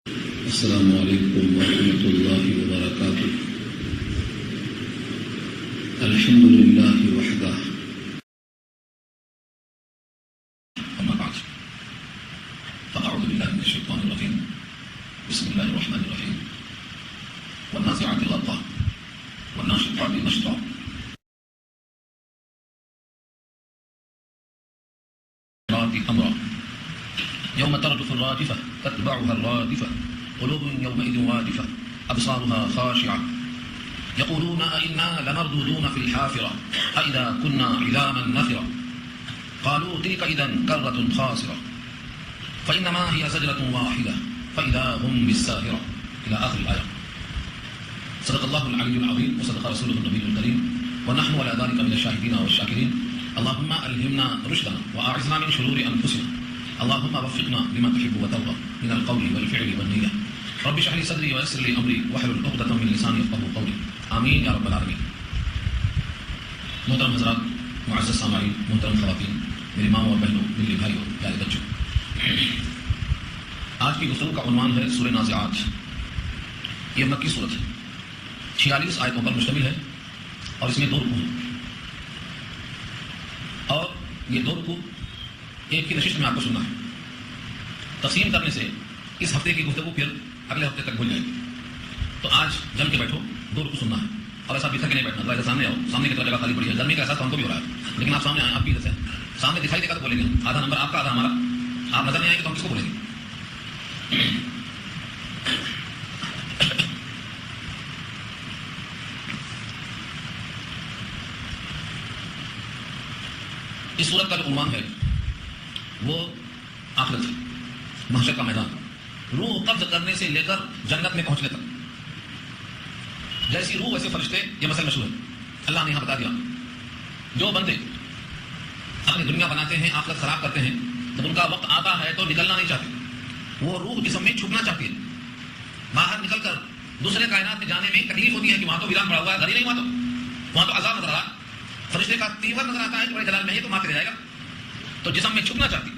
السلام علیکم ورحمۃ اللہ وبرکاتہ. الحمد للہ وحدہ. اما بعد فاعوذ باللہ من الشیطان الرجیم. بسم اللہ الرحمن الرحیم. والنازعات غرقا والناشطات نشطا. امرا يوم ترجف الراجفة تتبعها الرادفة قلوب يومئذ واجفة أبصارها خاشعة يقولون أئنا لمردودون في الحافرة أئذا كنا عظاما نخرة قالوا تلك إذا كرة خاسرة فإنما هي زجرة واحدة فإذا هم بالساهرة إلى آخر الآية. صدق الله العلي العظيم وصدق رسوله النبي الكريم ونحن على ذلك من الشاهدين والشاكرين. اللهم ألهمنا رشدنا وأعذنا من شرور أنفسنا. اللهم وفقنا لما تحب وترضى من القول والفعل والنية. رب اشرح لي صدري ويسر لي أمري واحلل عقدة من لساني يفقهوا قولي. آمين يا رب العالمين. محترم حضرات، معزز سامعین، محترم خواتین، میری ماں اور بہنوں، میرے بھائیوں، پیارے بچوں، آج کی گفتگو کا عنوان ہے سورہ نازعات. یہ مکی سورت ہے، 46 آیتوں پر مشتمل ہے اور اس میں 2 رکوع ہیں. اور یہ 2 رکوع ایک کی نشست میں آپ کو سننا ہے. تقسیم کرنے سے اس ہفتے کی گفتگو پھر اگلے ہفتے تک بھول جائے گی. تو آج جم کے بیٹھو، 2 رکوع سننا ہے. اور ایسا بکھر کے نہیں بیٹھنا، ادھر سامنے آؤ. سامنے کی طرف جگہ خالی پڑی ہے. گرمی کا احساس ہم کو بھی ہو رہا ہے، لیکن آپ سامنے آئیں. آپ بھی ادھر سے سامنے دکھائی دے گا تو بولیں گے. آدھا نمبر آپ کا، آدھا ہمارا. آپ نظر نہیں آئیں گے تو ہم کس کو بولیں گے؟ اس سورت کا جو عنوان ہے وہ آخرت ہے، محشر کا میدان. روح قبض کرنے سے لے کر جنت میں پہنچنے تک. جیسی روح ویسے فرشتے، یہ مسئلہ مشہور ہے. اللہ نے یہاں بتا دیا، جو بندے اپنی دنیا بناتے ہیں، آخرت خراب کرتے ہیں، جب ان کا وقت آتا ہے تو نکلنا نہیں چاہتے. وہ روح جسم میں چھپنا چاہتی ہے. باہر نکل کر دوسرے کائنات میں جانے میں تکلیف ہوتی ہے کہ وہاں تو ویران پڑا ہوا ہے، گھر ہی نہیں وہاں تو عذاب نظر آ رہا. فرشتے کا تیور نظر آتا ہے کہ بڑے جلال میں یہ تو مار کے رہ جائے گا. تو جسم میں چھپنا چاہتی.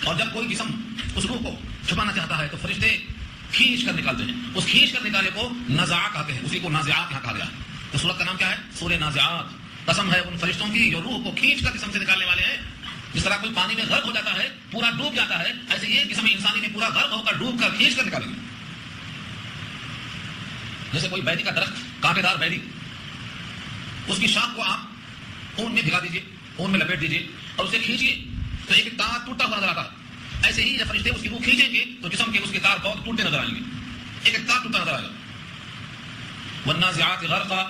اور جب کوئی جسم اس روح کو چھپانا چاہتا ہے تو فرشتے کھینچ کر نکالتے ہیں. اس کھینچ کر نکالے کو نزاع کہتے ہیں. اسی کو نازعات یہاں کہا گیا. تو سورت کا نام کیا ہے؟ سورہ نازعات. قسم ہے ان فرشتوں کی جو روح کو کھینچ کر جسم سے نکالنے والے ہیں. جس طرح کوئی پانی میں غرق ہو جاتا ہے، پورا ڈوب جاتا ہے، ایسے یہ جسم انسانی میں پورا غرق ہو کر ڈوب کر کھینچ کر نکالیں گے. جیسے کوئی بیری کا درخت، کانٹے دار بیری، اس کی شاخ کو آپ اون میں بھگا دیجیے، اون میں لپیٹ دیجیے اور اسے کھینچیے تو ایک تار ٹوٹا ہوا نظر آتا ہے. ایسے ہی جب فرشتے اس کی روح کھینچیں گے تو جسم کے اس کے تار بہت ٹوٹتے نظر آئیں گے. ایک تار ٹوٹا نظر آئے گا. والنازعات غرقا،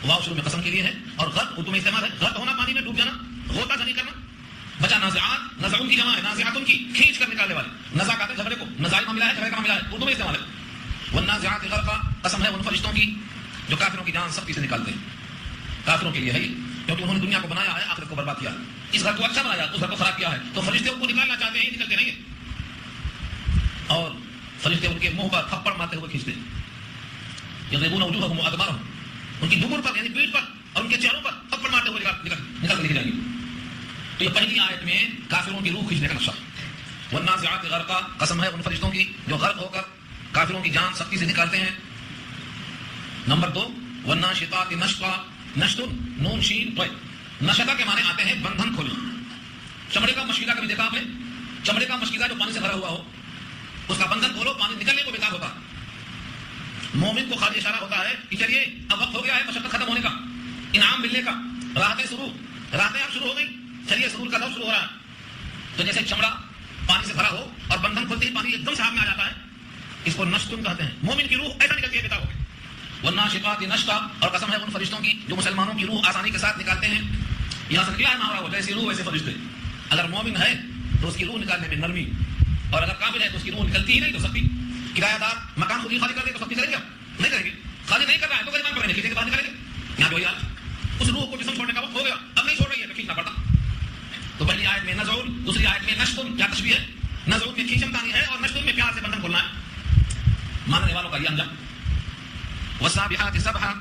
واو شروع میں قسم کے لیے ہے اور غرق اردو میں استعمال ہے. غرق ہونا، پانی میں ڈوب جانا، غوطہ زنی کرنا. بچا نازعات، نزعون کی جمع ہے، نازعاتن کی کھینچ کر نکالنے والے. نزع کہتے ہیں جھگڑے کو، نزاع کا ملا ہے، جھگڑے کا ملا ہے، اردو میں استعمال ہے. والنازعات غرقا، قسم ہے ان فرشتوں کی جو کافروں کی جان سختی سے نکالتے ہیں. کافروں کے لیے ہے کیونکہ انہوں نے دنیا کو بنایا ہے، آخرت کو برباد کیا. اس گھر کو اچھا بنایا، اس گھر کو خراب کیا ہے. تو فرشتے ان کو نکالنا چاہتے ہیں، نکلتے نہیں ہیں. اور فرشتے ان کے منہ پر تھپڑ مارتے ہوئے کھینچتے ہیں. یضربون وجوہہم وادبارہم، ان کی دبر پر یعنی پیٹھ پر اور ان کے چہروں پر تھپڑ مارتے ہوئے نکل کے لے جائیں گے. تو یہ پہلی آیت میں کافروں کی روح کھینچنے کا نقشہ. والنازعات غرقا، قسم ہے ان فرشتوں کی جو غرق ہو کر کافروں کی جان سختی سے نکالتے ہیں. نمبر 2 والناشطات نشطا. نشط نون شین طے. نشطہ کے معنی آتے ہیں بندھن کھولنا. چمڑے کا مشکیزہ کبھی دیکھا آپ نے؟ چمڑے کا مشکیزہ جو پانی سے بھرا ہوا ہو، اس کا بندھن کھولو، پانی نکلنے کو بیکار ہوتا. مومن کو خالی اشارہ ہوتا ہے کہ چلیے اب وقت ہو گیا ہے مشقت ختم ہونے کا، انعام ملنے کا، راحتیں اب شروع ہو گئی، چلیے سرور کا دور شروع ہو رہا ہے. تو جیسے چمڑا پانی سے بھرا ہو اور بندھن کھولتے ہی پانی ایک دم سے ہاتھ میں آ جاتا ہے، اس کو نشتن کہتے ہیں. مومن کی روح ایسا نکلتی ہے بیکار ہو گئی. والناشطات نشطا، اور قسم ہے ان فرشتوں کی جو مسلمانوں کی روح آسانی کے ساتھ نکالتے ہیں. یہاں سے نکلا ہے محاورہ، وہ جیسی روح ویسے فرشتے. اگر مومن ہے تو اس کی روح نکالنے میں نرمی، اور اگر کافر ہے تو اس کی روح نکلتی ہی نہیں تو سختی. کرایہ دار مکان خود ہی خالی کر دے تو سختی کریں گے؟ نہیں کریں گے. خالی نہیں کر رہا ہے تو غریبان پڑیں گے، کسی کے باہر نکالیں گے. یہاں جو اس روح کو جسم چھوڑنے کا وقت ہو گیا، اب نہیں چھوڑ رہی ہے تو کھینچنا پڑتا. تو پہلی آیت میں نزعون، دوسری آیت میں نشتن. کیا تشبیہ ہے؟ نزعون میں کھینچمتانی ہے اور نشتن میں پیار سے بندھن کھولنا ہے. ماننے والوں کا یہ انجام. والسابحات سبحا،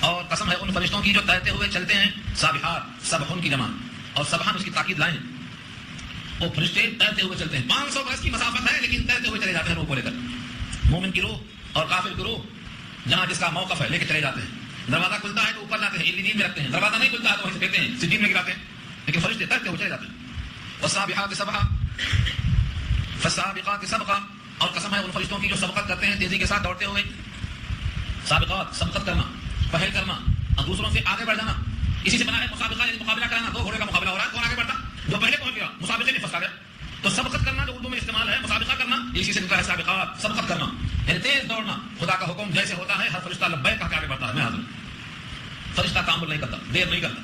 اور قسم ہے ان فرشتوں کی جو تیرتے ہوئے چلتے ہیں. سابحات سبحن کی جمع، اور سبحان اس کی تاکید لائیں. وہ فرشتے تیرتے ہوئے چلتے ہیں. 500 برس کی مسافت ہے لیکن تیرتے ہوئے چلے جاتے ہیں روح کو لے کر. مومن کی روح اور کافر کی روح جہاں جس کا موقف ہے لے کے چلے جاتے ہیں. دروازہ کھلتا ہے تو اوپر لاتے ہیں, علیین میں رکھتے ہیں. دروازہ نہیں کھلتا ہے تو وہیں سے پھینکتے ہیں, سجین میں گراتے ہیں. لیکن فرشتے تیرتے ہوئے چلے جاتے ہیں. والسابحات سبحا فالسابقات سبقا, اور قسم ہے ان فرشتوں کی جو سبقت کرتے ہیں تیزی کے ساتھ دوڑتے ہوئے. سابقات سبقت کرنا, پہل کرنا اور دوسروں سے آگے بڑھ جانا. اسی سے بنا ہے مسابقہ, یعنی مقابلہ کرانا. 2 گھوڑے کا مقابلہ ہو رہا ہے, کون آگے بڑھتا, جو پہلے پہنچ گیا مسابقے میں پھنسا گیا. تو سبقت کرنا جو اردو میں استعمال ہے, مسابقہ کرنا, اسی سے نکلا ہے سابقات, سبقت کرنا یعنی تیز دوڑنا. خدا کا حکم جیسے ہوتا ہے ہر فرشتہ لبیک کہہ کے آگے بڑھتا ہے, میں حاضر. فرشتہ تعامل نہیں کرتا, دیر نہیں کرتا.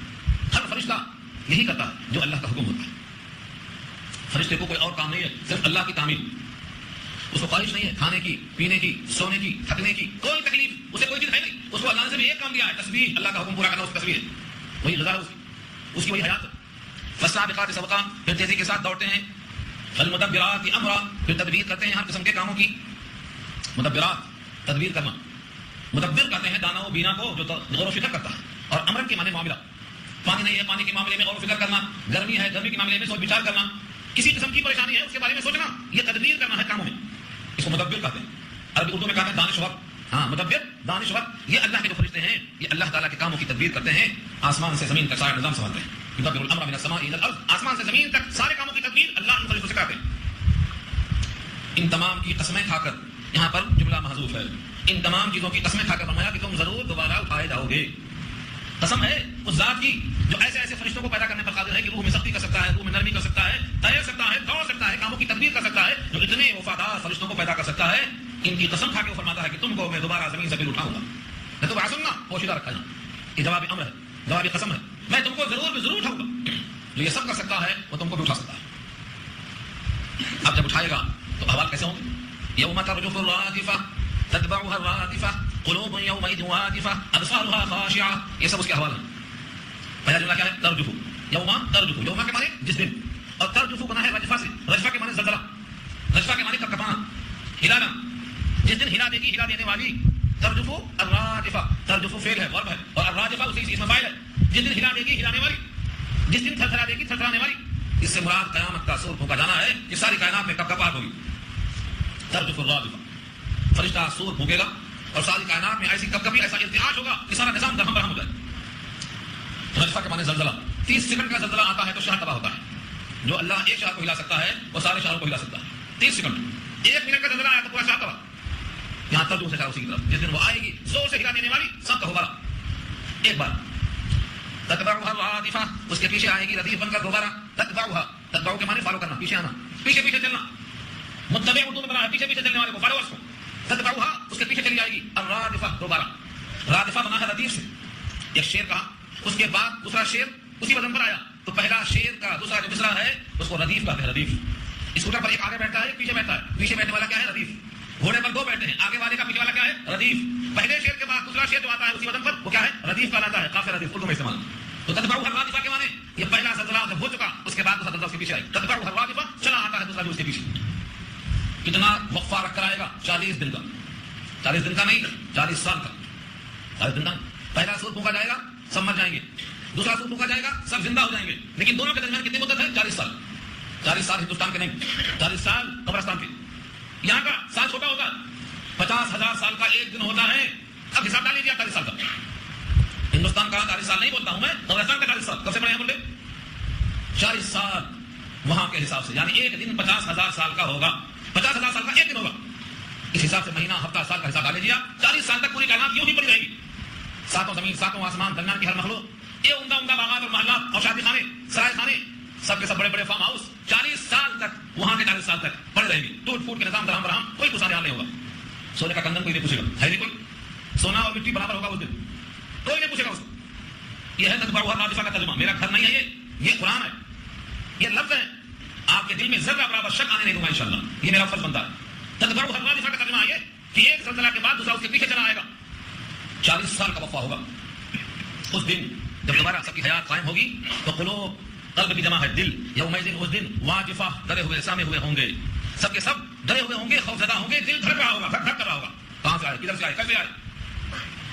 ہر فرشتہ یہی کرتا ہے جو اللہ کا حکم ہوتا ہے. فرشتے کو کوئی اور کام نہیں ہے, صرف اللہ کی تعمیل. اس کو خواہش نہیں ہے کھانے کی, پینے کی, سونے کی, تھکنے کی, کوئی تکلیف اسے کوئی چیز ہے نہیں. اس کو اللہ نے صرف ایک کام دیا ہے, تسبیح. اللہ کا حکم پورا کرنا اس کی تسبیح ہے, وہی غذا ہے اس کی وہی حیات ہے. فالسابقات سبقا, پھر تیزی کے ساتھ دوڑتے ہیں. فالمدبرات امرا, پھر تدبیر کرتے ہیں ہر قسم کے کاموں کی. مدبرات تدبیر کرنا, مدبر کہتے ہیں دانا و بینا کو جو غور و فکر کرتا ہے. اور امر کے معنی معاملہ, پانی نہیں ہے پانی کے معاملے میں غور و فکر کرنا, گرمی ہے گرمی کے معاملے میں سوچ بچار کرنا, کسی قسم کی پریشانی ہے اس کے بارے میں سوچنا, یہ تدبیر کرنا ہے کاموں میں. اس کو مدبر کہتے ہیں. عربی اردو میں کہتے ہیں دانشور. ہاں مدبر دانشور, یہ اللہ کے جو فرشتے ہیں یہ اللہ تعالیٰ کے کاموں کی تدبیر کرتے ہیں. آسمان سے زمین تک سارا نظام سنبھالتے ہیں. یدبر الامر من السماء الى الارض, آسمان سے زمین تک سارے کاموں کی تدبیر اللہ ان فرشتوں سے کرتے ہیں. ان تمام کی قسمیں کھا کر, یہاں پر جملہ محذوف ہے, ان تمام چیزوں کی قسمیں کھا کر فرمایا کہ تم ضرور دوبارہ اٹھائے جاؤ گے. قسم ہے اس ذات کی جو ایسے ایسے فرشتوں کو پیدا کرنے پر قادر ہے کہ روح میں سختی کر سکتا ہے, روح میں نرمی کر سکتا ہے, تیر سکتا ہے, دوڑ سکتا ہے, کاموں کی تدبیر کر سکتا ہے, جو اتنے وفادار فرشتوں کو پیدا کر سکتا ہے. ان کی قسم کھا کے وہ فرماتا ہے کہ تم کو میں دوبارہ زمین سے پھر اٹھاؤں گا. میں تو بڑا سننا پوشیدہ رکھا ہے, یہ جواب امر ہے, جواب قسم ہے. میں تم کو ضرور اٹھاؤں گا. جو یہ سب کر سکتا ہے وہ تم کو بھی اٹھا سکتا ہے. اب جب اٹھائے گا تو احوال کیسے ہوں گے؟ یوم ترجف الراجفہ تتبعها الرادفہ قلوب یومئذ واجفہ ابصارها خاشعہ, یہ سب اس کے احوال ہیں. پہلا جملہ کیا ہے؟ ترجف. یوم ترجف, یوم کے معنی جس دن, اور ترجف بنا ہے رجفہ سے. رجفہ کے معنی زلزلہ, رجفہ کے معنی کپکپانا, ہلانا, جس دن ہلا دے گی, ہلا دینے والی. ترجف الراجفہ, ترجف فعل ہے, ورب ہے, اور الراجفہ اسی اسم فاعل ہے. جس دن ہلا دے گی, ہلانے والی, جس دن تھرتھرا دے گی, تھرتھرانے والی. اس سے مراد قیامت کا سور پھونکا جانا ہے کہ ساری کائنات میں کپکپاہٹ ہوگی. ترجف الراجفہ, فرشتہ سور پھونکے گا اور ساری کائنات میں ایسی کپکپی, ایسا ارتعاش ہوگا کہ سارا نظام درہم برہم ہو جائے. رجفہ کے معنی زلزلہ. 30 سیکنڈ کا زلزلہ آتا ہے تو شہر تباہ ہوتا ہے. جو اللہ ایک شہر کو ہلا سکتا ہے وہ سارے شہروں کو ہلا سکتا ہے. 30 سیکنڈ, 1 منٹ کا زلزلہ آیا تو پورا شہر تباہ. یہاں ترجمہ سے اسی کی طرف, جس دن وہ آئے گی زور سے ہلا دینے والی, سب کا ہوگا ایک بار. تتبعها الرادفہ, اس کے پیچھے آئے گی ردیف بن کر دوبارہ. تتبعها, تتبعو کے معنی فالو کرنا, پیچھے آنا, پیچھے پیچھے چلنا. متبع اردو میں بنا ہے پیچھے پیچھے چلنے والے کو, فالوورز کو. تتبعها, اس کے پیچھے چلی آئے گی. الرادفہ دوبارہ, رادفہ بنا ہے ردیف سے. ایک شیر کہا, اس کے بعد دوسرا شیر اسی وزن پر آیا, تو پہلا شیر کا دوسرا جو مصرع ہے اس کو ردیف کہتے ہیں. ردیف اسکوٹر پر ایک آگے بیٹھتا ہے, ایک پیچھے بیٹھتا ہے. پیچھے بیٹھنے والا کیا ہے؟ ردیف. گھوڑے پر 2 بیٹھتے ہیں, آگے والے کا پیچھے والا کیا ہے؟ ردیف. پہلے شیر کے بعد دوسرا شیر جو آتا ہے اسی وزن پر وہ کیا ہے؟ ردیف کہلاتا ہے. قافیہ ردیف اردو میں استعمال. تو تتبعها الرادفہ کے معنی یہ پہلا زلزلہ جب ہو چکا اس کے بعد دوسرا زلزلہ اس کے پیچھے آئے. تتبعها الرادفہ, چلا آتا ہے دوسرا جو اس کے پیچھے. کتنا وقفہ رکھ کر آئے گا؟ 40 دن کا. 40 دن کا نہیں, 40 سال کا. 40 دن کا. پہلا سور پھونکا جائے گا, سب مر جائیں گے. دوسرا سور پھونکا جائے گا, سب زندہ ہو جائیں گے. لیکن دونوں کے درمیان کتنی مدت ہے؟ 40 سال. 40 سال ہندوستان کے نہیں, 40 سال قبرستان کے. یہاں کا سال چھوٹا ہوگا, 50,000 سال کا ایک دن ہوتا ہے. اب حساب ڈال لیجیے 40 سال کا. ہندوستان کا 40 سال نہیں بولتا ہوں میں, قبرستان کا 40 سال. کب سے پڑھے ہیں بولے؟ 40 سال وہاں کے حساب سے, یعنی ایک دن 50,000 سال کا ہوگا. 50,000 سال کا ایک دن ہوگا. اس حساب سے مہینہ, ہفتہ, سال کا حساب ڈال لیجیے. 40 سال تک پوری کائنات یوں ہی پڑی رہے گی. ساتوں زمین, ساتوں آسمان, درمیان کی ہر مخلوق, یہ عمدہ عمدہ باغات اور محلات اور شادی خانے, سرائے خانے, سب کے سب بڑے بڑے فارم ہاؤس 40 سال تک, وہاں کے 40 سال تک پڑے رہیں گے. ٹوٹ پھوٹ کے نظام درہم برہم, کوئی دوسرا حال نہیں ہوگا. سونے کا کنگن کوئی نہیں پوچھے گا, ہے نہیں کوئی. سونا اور مٹی برابر ہوگا اس دن, کوئی نہیں پوچھے گا اس کو. یہ ہے تتبعها الرادفہ کا ترجمہ. میرا گھر نہیں ہے یہ قرآن ہے, یہ لفظ ہے. آپ کے دل میں ذرہ برابر شک آنے نہیں دوں گا انشاءاللہ. یہ میرا فرض بنتا ہے. تتبعها الرادفہ کا ترجمہ یہ کہ ایک زلزلہ کے بعد دوسرا اس کے پیچھے چلا آئے گا. 40 سال کا وقفہ ہوگا. اس دن جب دوبارہ سب کی حیات قائم ہوگی تو قلوب, قلب کی جمع ہے دل, یومئذ اس دن واجفہ, ڈرے ہوئے سامے ہوئے ہوں گے. سب کے سب ڈرے ہوئے ہوں گے, خوف زدہ ہوں گے, دل دھڑک رہا ہوگا, دھک دھک کر رہا ہوگا. کہاں سے آئے, کدھر سے آئے, کیسے آئے.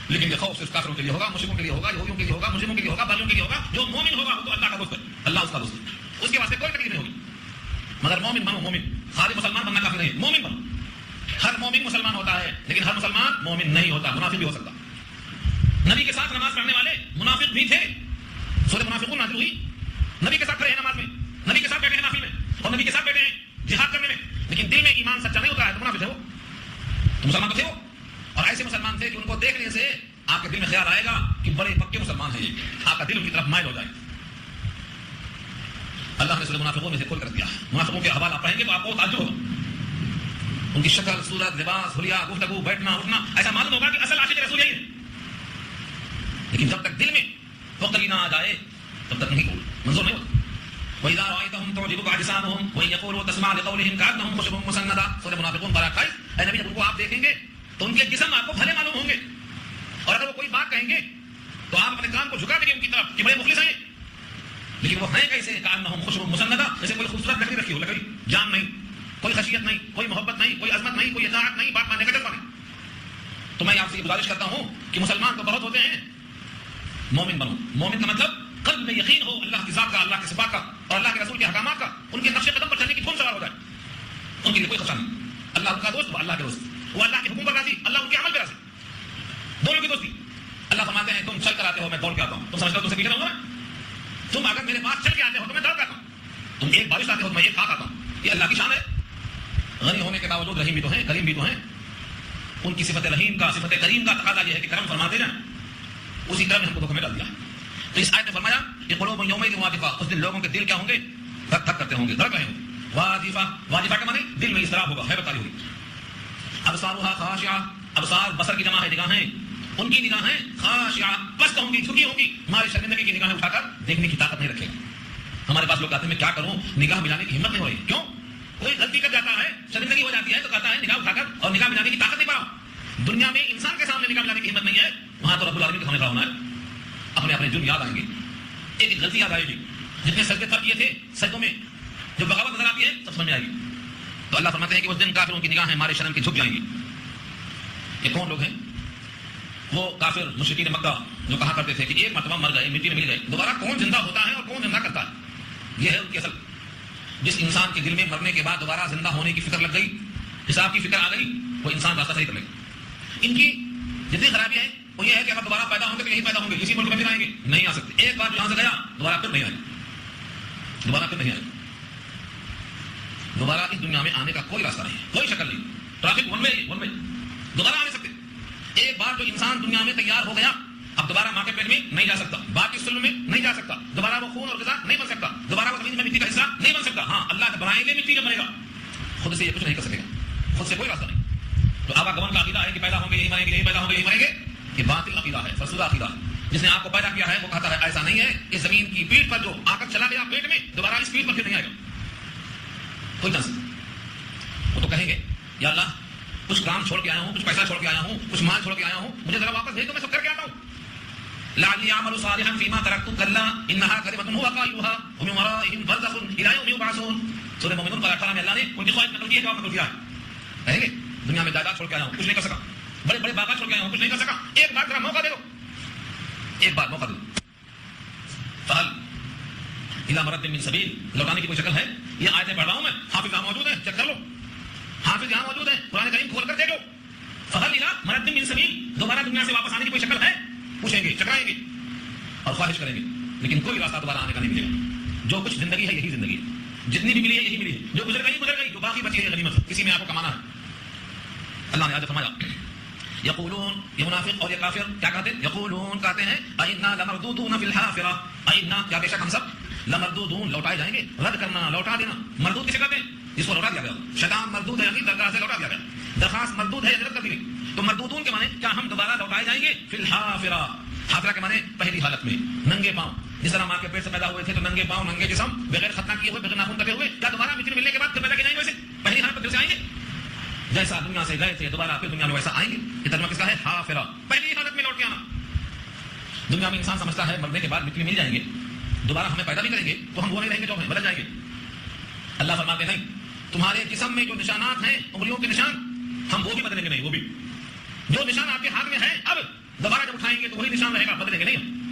لیکن یہ خوف صرف کافروں کے لیے ہوگا, مشرکوں کے لیے ہوگا, یہودیوں کے لیے ہوگا, مجرموں کے لیے ہوگا, باغیوں کے لیے ہوگا. جو مومن ہوگا وہ تو اللہ کا دوست ہے, اللہ اس کا دوست ہے, اس کے واسطے کوئی تکلیف نہیں ہوگی. مگر مومن بنو، مومن، خالی مسلمان بننا کافی نہیں، مومن بنو. ہر مومن مسلمان ہوتا ہے لیکن ہر مسلمان مومن نہیں ہوتا، منافق بھی ہو سکتا. نبی کے ساتھ نماز پڑھنے والے منافق بھی تھے. سورہ منافقون نازل ہوئی، نبی کے ساتھ کھڑے ہیں نماز میں، نبی کے ساتھ بیٹھے ہیں نافل میں، اور نبی کے ساتھ بیٹھے ہیں جہاد کرنے میں، لیکن دل میں ایمان سچا نہیں ہوتا ہے تو منافق ہے وہ. تو مسلمان تو تھے وہ، اور ایسے مسلمان تھے کہ ان کو دیکھنے سے آپ کے دل میں خیال آئے گا کہ بڑے پکے مسلمان ہیں یہ، آپ کا دل ان کی طرف مائل ہو جائے. اللہ نے سورہ منافقون میں سے کھول کر دیا. منافقوں کے حوالہ پڑھیں گے تو آپ کو تعجب ہوگا. ان کی شکل، صورت، لباس، حلیہ، گفتگو، بیٹھنا اٹھنا ایسا معلوم ہوگا کہ اصل عاشق رسول یہی ہے. لیکن جب تک دل میں فقری نہ آ جائے تب تک نہیں منظور نہیں ہوتا. وَإِذَا رَأَيْتَهُمْ تُعْجِبُكَ أَجْسَامُهُمْ وَإِن يَقُولُوا تَسْمَعُ لِقَوْلِهِمْ كَأَنَّهُمْ خُشُبٌ مُّسَنَّدَةٌ. سورہ منافقون پارہ 28. اے نبی جب ان کو آپ دیکھیں گے تو ان کے جسم آپ کو بھلے معلوم ہوں گے، اور اگر وہ کوئی بات کہیں گے تو آپ اپنے کان کو جھکا دیں گے ان کی طرف کہ بڑے مخلص ہیں، لیکن وہ ہیں کیسے؟ كَأَنَّهُمْ خُشُبٌ مُّسَنَّدَةٌ، جیسے کوئی خوبصورت لکڑی رکھی ہو، لکڑی جان نہیں، کوئی خشیت نہیں، کوئی محبت نہیں، کوئی عظمت نہیں، کوئی اطاعت نہیں، بات ماننے کا جذبہ نہیں. تو میں آپ سے یہ گزارش کرتا ہوں کہ مسلمان تو بہت ہوتے ہیں، مومن بنو. مومن کا مطلب قلب میں یقین ہو اللہ کی ذات کا، اللہ کے صفات کا اور اللہ کے رسول کے احکامات کا، ان کے نقش قدم پر چلنے کی دھن سوار ہو جائے. ان کے لیے کوئی خدشہ نہیں. اللہ ان کا دوست، وہ اللہ کے دوست، وہ اللہ کے حکم پر راضی، اللہ ان کے عمل پہ راضی، دونوں کی دوستی. اللہ فرماتے ہیں تم چل کر آتے ہو میں دوڑ کے آتا ہوں. تم سمجھتے ہو تم سے پیچھے رہوں گا؟ تم اگر میرے پاس چل کے آتے ہو تو میں دوڑ کے آتا ہوں. تم ایک بارش آتے ہو تو میں ایک کھا آتا ہوں. یہ اللہ کی شان ہے. غنی ہونے کے باوجود رحیم بھی تو ہیں، کریم بھی تو ہیں. ان کی صفت رحیم کا، صفت کریم کا تقاضا یہ ہے کہ کرم فرماتے جائیں. اسی طرح نے ہم کو دھوکہ میں ڈال دیا. تو اس آیت میں فرمایا کہ قلوب یومئذ واجفہ، اس دن لوگوں کے دل کیا ہوں گے؟ دھک دھک کرتے ہوں گے، دھڑک رہے ہوں گے. واجفہ، واجفہ کے معنی دل میں اضطراب ہوگا، ہے بتائی ہوگی. ابصارها خاشعہ، ابصار بصر کی جمع ہے نگاہیں، ان کی نگاہیں خاشعہ پست ہوں گی، جھکی ہوں گی. ہماری شرمندگی کی نگاہیں اٹھا کر دیکھنے کی طاقت نہیں رکھے گا. ہمارے پاس لوگ کہتے ہیں میں کیا کروں، نگاہ ملانے کی ہمت نہیں ہو رہی. کیوں؟ کوئی غلطی کر جاتا ہے، شرمندگی ہو جاتی ہے تو کہتا ہے نگاہ اٹھا کر اور نگاہ ملانے کی طاقت نہیں پا. دنیا میں انسان کے سامنے نگاہ ملانے کی ہمت نہیں ہے، وہاں تو رب العالمین کے سامنے کھڑا ہونا ہے. اپنے اپنے جرم یاد آئیں گے، ایک ایک غلطی یاد آئے گی. جتنے سجدے تھا کیے تھے سجدوں میں جو بغاوت نظر آتی ہے سب سمجھ میں آئے گی. تو اللہ فرماتے ہیں کہ اس دن کافروں کی نگاہیں ہمارے شرم کی جھک جائیں گی. یہ کون لوگ ہیں؟ وہ کافر مشرکین مکہ جو کہا کرتے تھے کہ ایک مرتبہ مر گئے، مٹی میں مل گئے، دوبارہ کون زندہ ہوتا ہے اور کون زندہ کرتا ہے؟ یہ ہے ان کی اصل. جس انسان کے دل میں مرنے کے بعد دوبارہ زندہ ہونے کی فکر لگ گئی، حساب کی فکر آ گئی، وہ انسان راستہ صحیح کر لے گا. ان کی جتنی خرابیاں ہیں وہ یہ ہے کہ اگر دوبارہ پیدا ہوں گے تو یہی پیدا ہوں گے، اسی ملک میں پھر آئیں گے، نہیں آ سکتے. ایک بار یہاں سے گیا دوبارہ پھر نہیں آئے، دوبارہ پھر نہیں آئے. دوبارہ اس دنیا میں آنے کا کوئی راستہ نہیں، کوئی شکل نہیں. ٹریفک ون وے، دوبارہ آ نہیں سکتے. ایک بار جو انسان دنیا میں تیار ہو گیا اب دوبارہ ماں کے پیٹ میں نہیں جا سکتا، باپ کی سلم میں نہیں جا سکتا، دوبارہ وہ خون اور غذا نہیں بن سکتا، دوبارہ وہ زمین میں مٹی کا حصہ نہیں بن سکتا. ہاں اللہ کے بنائیں گے مٹی میں بنے گا، خود سے یہ کچھ نہیں کر سکے گا، خود سے کوئی راستہ نہیں. تو آواگمن کا عقیدہ ہے کہ پیدا ہوں گے یہی مریں گے، یہی پیدا ہوں گے یہی مریں گے، یہ باطل عقیدہ ہے، فرسودہ عقیدہ ہے. جس نے آپ کو پیدا کیا ہے وہ کہتا ہے ایسا نہیں ہے. اس زمین کی پیٹ پر جو آ کر چلا گیا پیٹ میں دوبارہ اس پیٹ پر پھر نہیں آئے گا، کوئی چانس نہیں. وہ تو کہیں گے یا اللہ کچھ کام چھوڑ کے آیا ہوں، کچھ پیسہ چھوڑ کے آیا ہوں، کچھ مال چھوڑ کے آیا ہوں، مجھے ذرا واپس بھیج دو، میں سب کر کے آتا ہوں. لعلی اعمل صالحا فيما تركت كلا انها كلمه هو قائلها ومن ورائهم برزخ الى يوم يبعثون. سورہ مومنون پر 18 میں اللہ نے ان کی خواہش نقل کی ہے، جواب نقل کیا ہے. کہیں گے دنیا میں جائیداد چھوڑ کے آیا ہوں، کچھ نہیں کر سکا، بڑے بڑے باغات چھوڑ کے آیا ہوں، کچھ نہیں کر سکا، ایک بار ذرا موقع دے دو، ایک بار موقع دے دو. فهل الى مرد من سبيل، لوٹانے کی کوئی شکل ہے؟ یہ آیتیں پڑھ رہا ہوں میں، حافظ یہاں موجود ہیں، چیک کر لو، حافظ یہاں موجود ہیں، قرآن کریم کھول کر دیکھ لو. فهل الى مرد من سبيل، دوبارہ دنیا سے واپس آنے کی کوئی شکل ہے؟ پوچھیں گے، چکرائیں گے اور خواہش کریں گے، لیکن کوئی راستہ دوبارہ آنے کا نہیں ملے گا. جو کچھ زندگی ہے یہی زندگی ہے، جتنی بھی ملی ہے یہی ملی ہے، جو گزر گئی، جو باقی بچی ہے غنیمت، کسی میں آپ کو کمانا ہے. اللہ نے آج فرمایا یقولون، یہ منافق اور یہ کافر کیا کہتے ہیں؟ یقولون کہتے ہیں ائنا لمردودون فی الحافرہ، ائنا کیا بے شک ہم سب لمردودون لوٹائے جائیں گے، رد کرنا، لوٹا دینا. مردود کسے کہتے ہیں؟ جس کو لوٹا دیا گیا. شیطان مردود ہے، یعنی درگاہ سے لوٹا دیا گیا، درخواست مردود ہے، رد کر دی گئی. تو مردودون کے معنی کیا ہم دوبارہ لوٹائے جائیں گے فی الحافرہ. حافرہ کے معنی پہلی حالت میں، ننگے پاؤں. جس طرح ماں کے پیٹ سے پیدا ہوئے تھے تو ننگے پاؤں، ننگے جسم، بغیر ختنہ کیے ہوئے، بغیر ناخن کٹے ہوئے، کیا دوبارہ مٹی میں ملنے کے بعد پھر پیدا کیے جائیں گے؟ ویسے پہلی حالت پر سے آئیں گے، جیسا دنیا سے گئے تھے دوبارہ پھر دنیا میں ویسا آئیں گے. یہ ترجمہ کس کا ہے؟ حافرہ، پہلی حالت میں لوٹ کے آنا. دنیا میں انسان سمجھتا ہے مرنے کے بعد مٹی میں مل جائیں گے، دوبارہ ہمیں پیدا بھی کریں گے تو ہم وہ نہیں رہیں گے جو ہمیں بدل جائیں گے. اللہ فرماتے نہیں، تمہارے جسم میں جو نشانات ہیں، انگلیوں کے نشان، ہم وہ بھی بدلیں گے نہیں. وہ بھی جو نشان آپ کے ہاتھ میں ہے اب دوبارہ جب اٹھائیں گے تو وہی نشان رہے گا، بدلیں گے نہیں.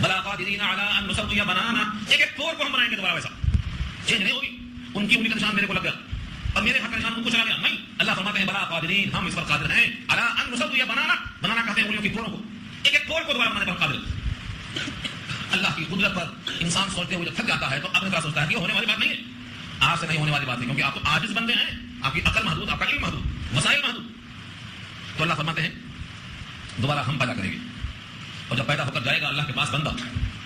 بلا قادرین علی ان نسوی بنانا، ایک ایک طور کو ہم بنائیں گے دوبارہ ویسا، چینج نہیں ہوگی. ان کی انگلی کا نشان میرے کو لگ گیا اور میرے ہاتھ کا نشان ان کو چلا گیا. نہیں, اللہ فرماتے ہیں بلا قادرین, ہم اس پر قادر ہیں. الا ان نسوی, بنانا کہتے ہیں انگلیوں کی کوڑوں کو, ایک ایک کوڑ کو دوبارہ بنانے پر قادر. اللہ کی قدرت پر انسان سوچتے ہوئے جب تھک جاتا ہے تو اپنے طرح سوچتا ہے کہ یہ ہونے والی بات نہیں ہے, آپ سے نہیں ہونے والی بات ہے, کیونکہ آپ تو عاجز بندے ہیں, آپ کی عقل محدود, آپ کا علم محدود, وسائل محدود. تو اللہ فرماتے ہیں دوبارہ ہم پیدا کریں گے, اور جب پیدا ہو کر جائے گا اللہ کے پاس بندہ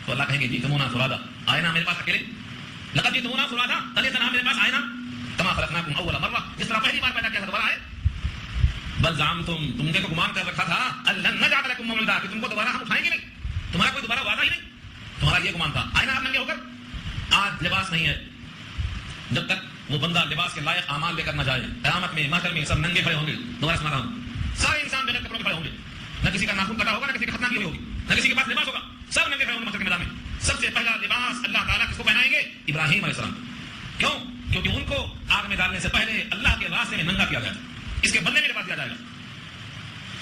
تو اللہ کہیں گے جئتمونا فرادا, آئے نا میرے پاس اکیلے, لقد جئتمونا فرادا, تنہا تنہا میرے پاس آئے نا, کما خلقناکم اول مرہ, جس طرح پہلی بار پیدا کیا تھا دوبارہ آئے. بل زعمتم, تم نے تو گمان کر رکھا تھا, لن نجعل لکم موعدا, کہ تم کو دوبارہ ہم اٹھائیں گے نہیں, تمہارا کوئی دوبارہ وعدہ ہی نہیں, تمہارا یہ گمان تھا. آئے نا آپ ننگے ہو کر, آج لباس نہیں ہے, جب تک وہ بندہ لباس کے لائق اعمال لے کر نہ جائے, قیامت میں محشر میں سب ننگے کھڑے ہوں گے. دوبارہ سنا رہا ہوں, سارے انسان بغیر کپڑوں کے کھڑے ہوں گے, نہ کسی کا ناخن کٹا ہوگا, نہ کسی کی ختنہ کی ہوئی ہوگی, نہ کسی کے پاس لباس ہوگا, سب ننگے کھڑے ہوں گے محشر کے میدان میں. سب سے پہلا لباس اللہ تعالیٰ کس کو پہنائیں گے؟ ابراہیم علیہ السلام. کیوں؟ کیونکہ ان کو آگ میں ڈالنے سے پہلے اللہ کے راستے میں ننگا کیا گیا, اس کے بدلے میں لباس دیا جائے گا.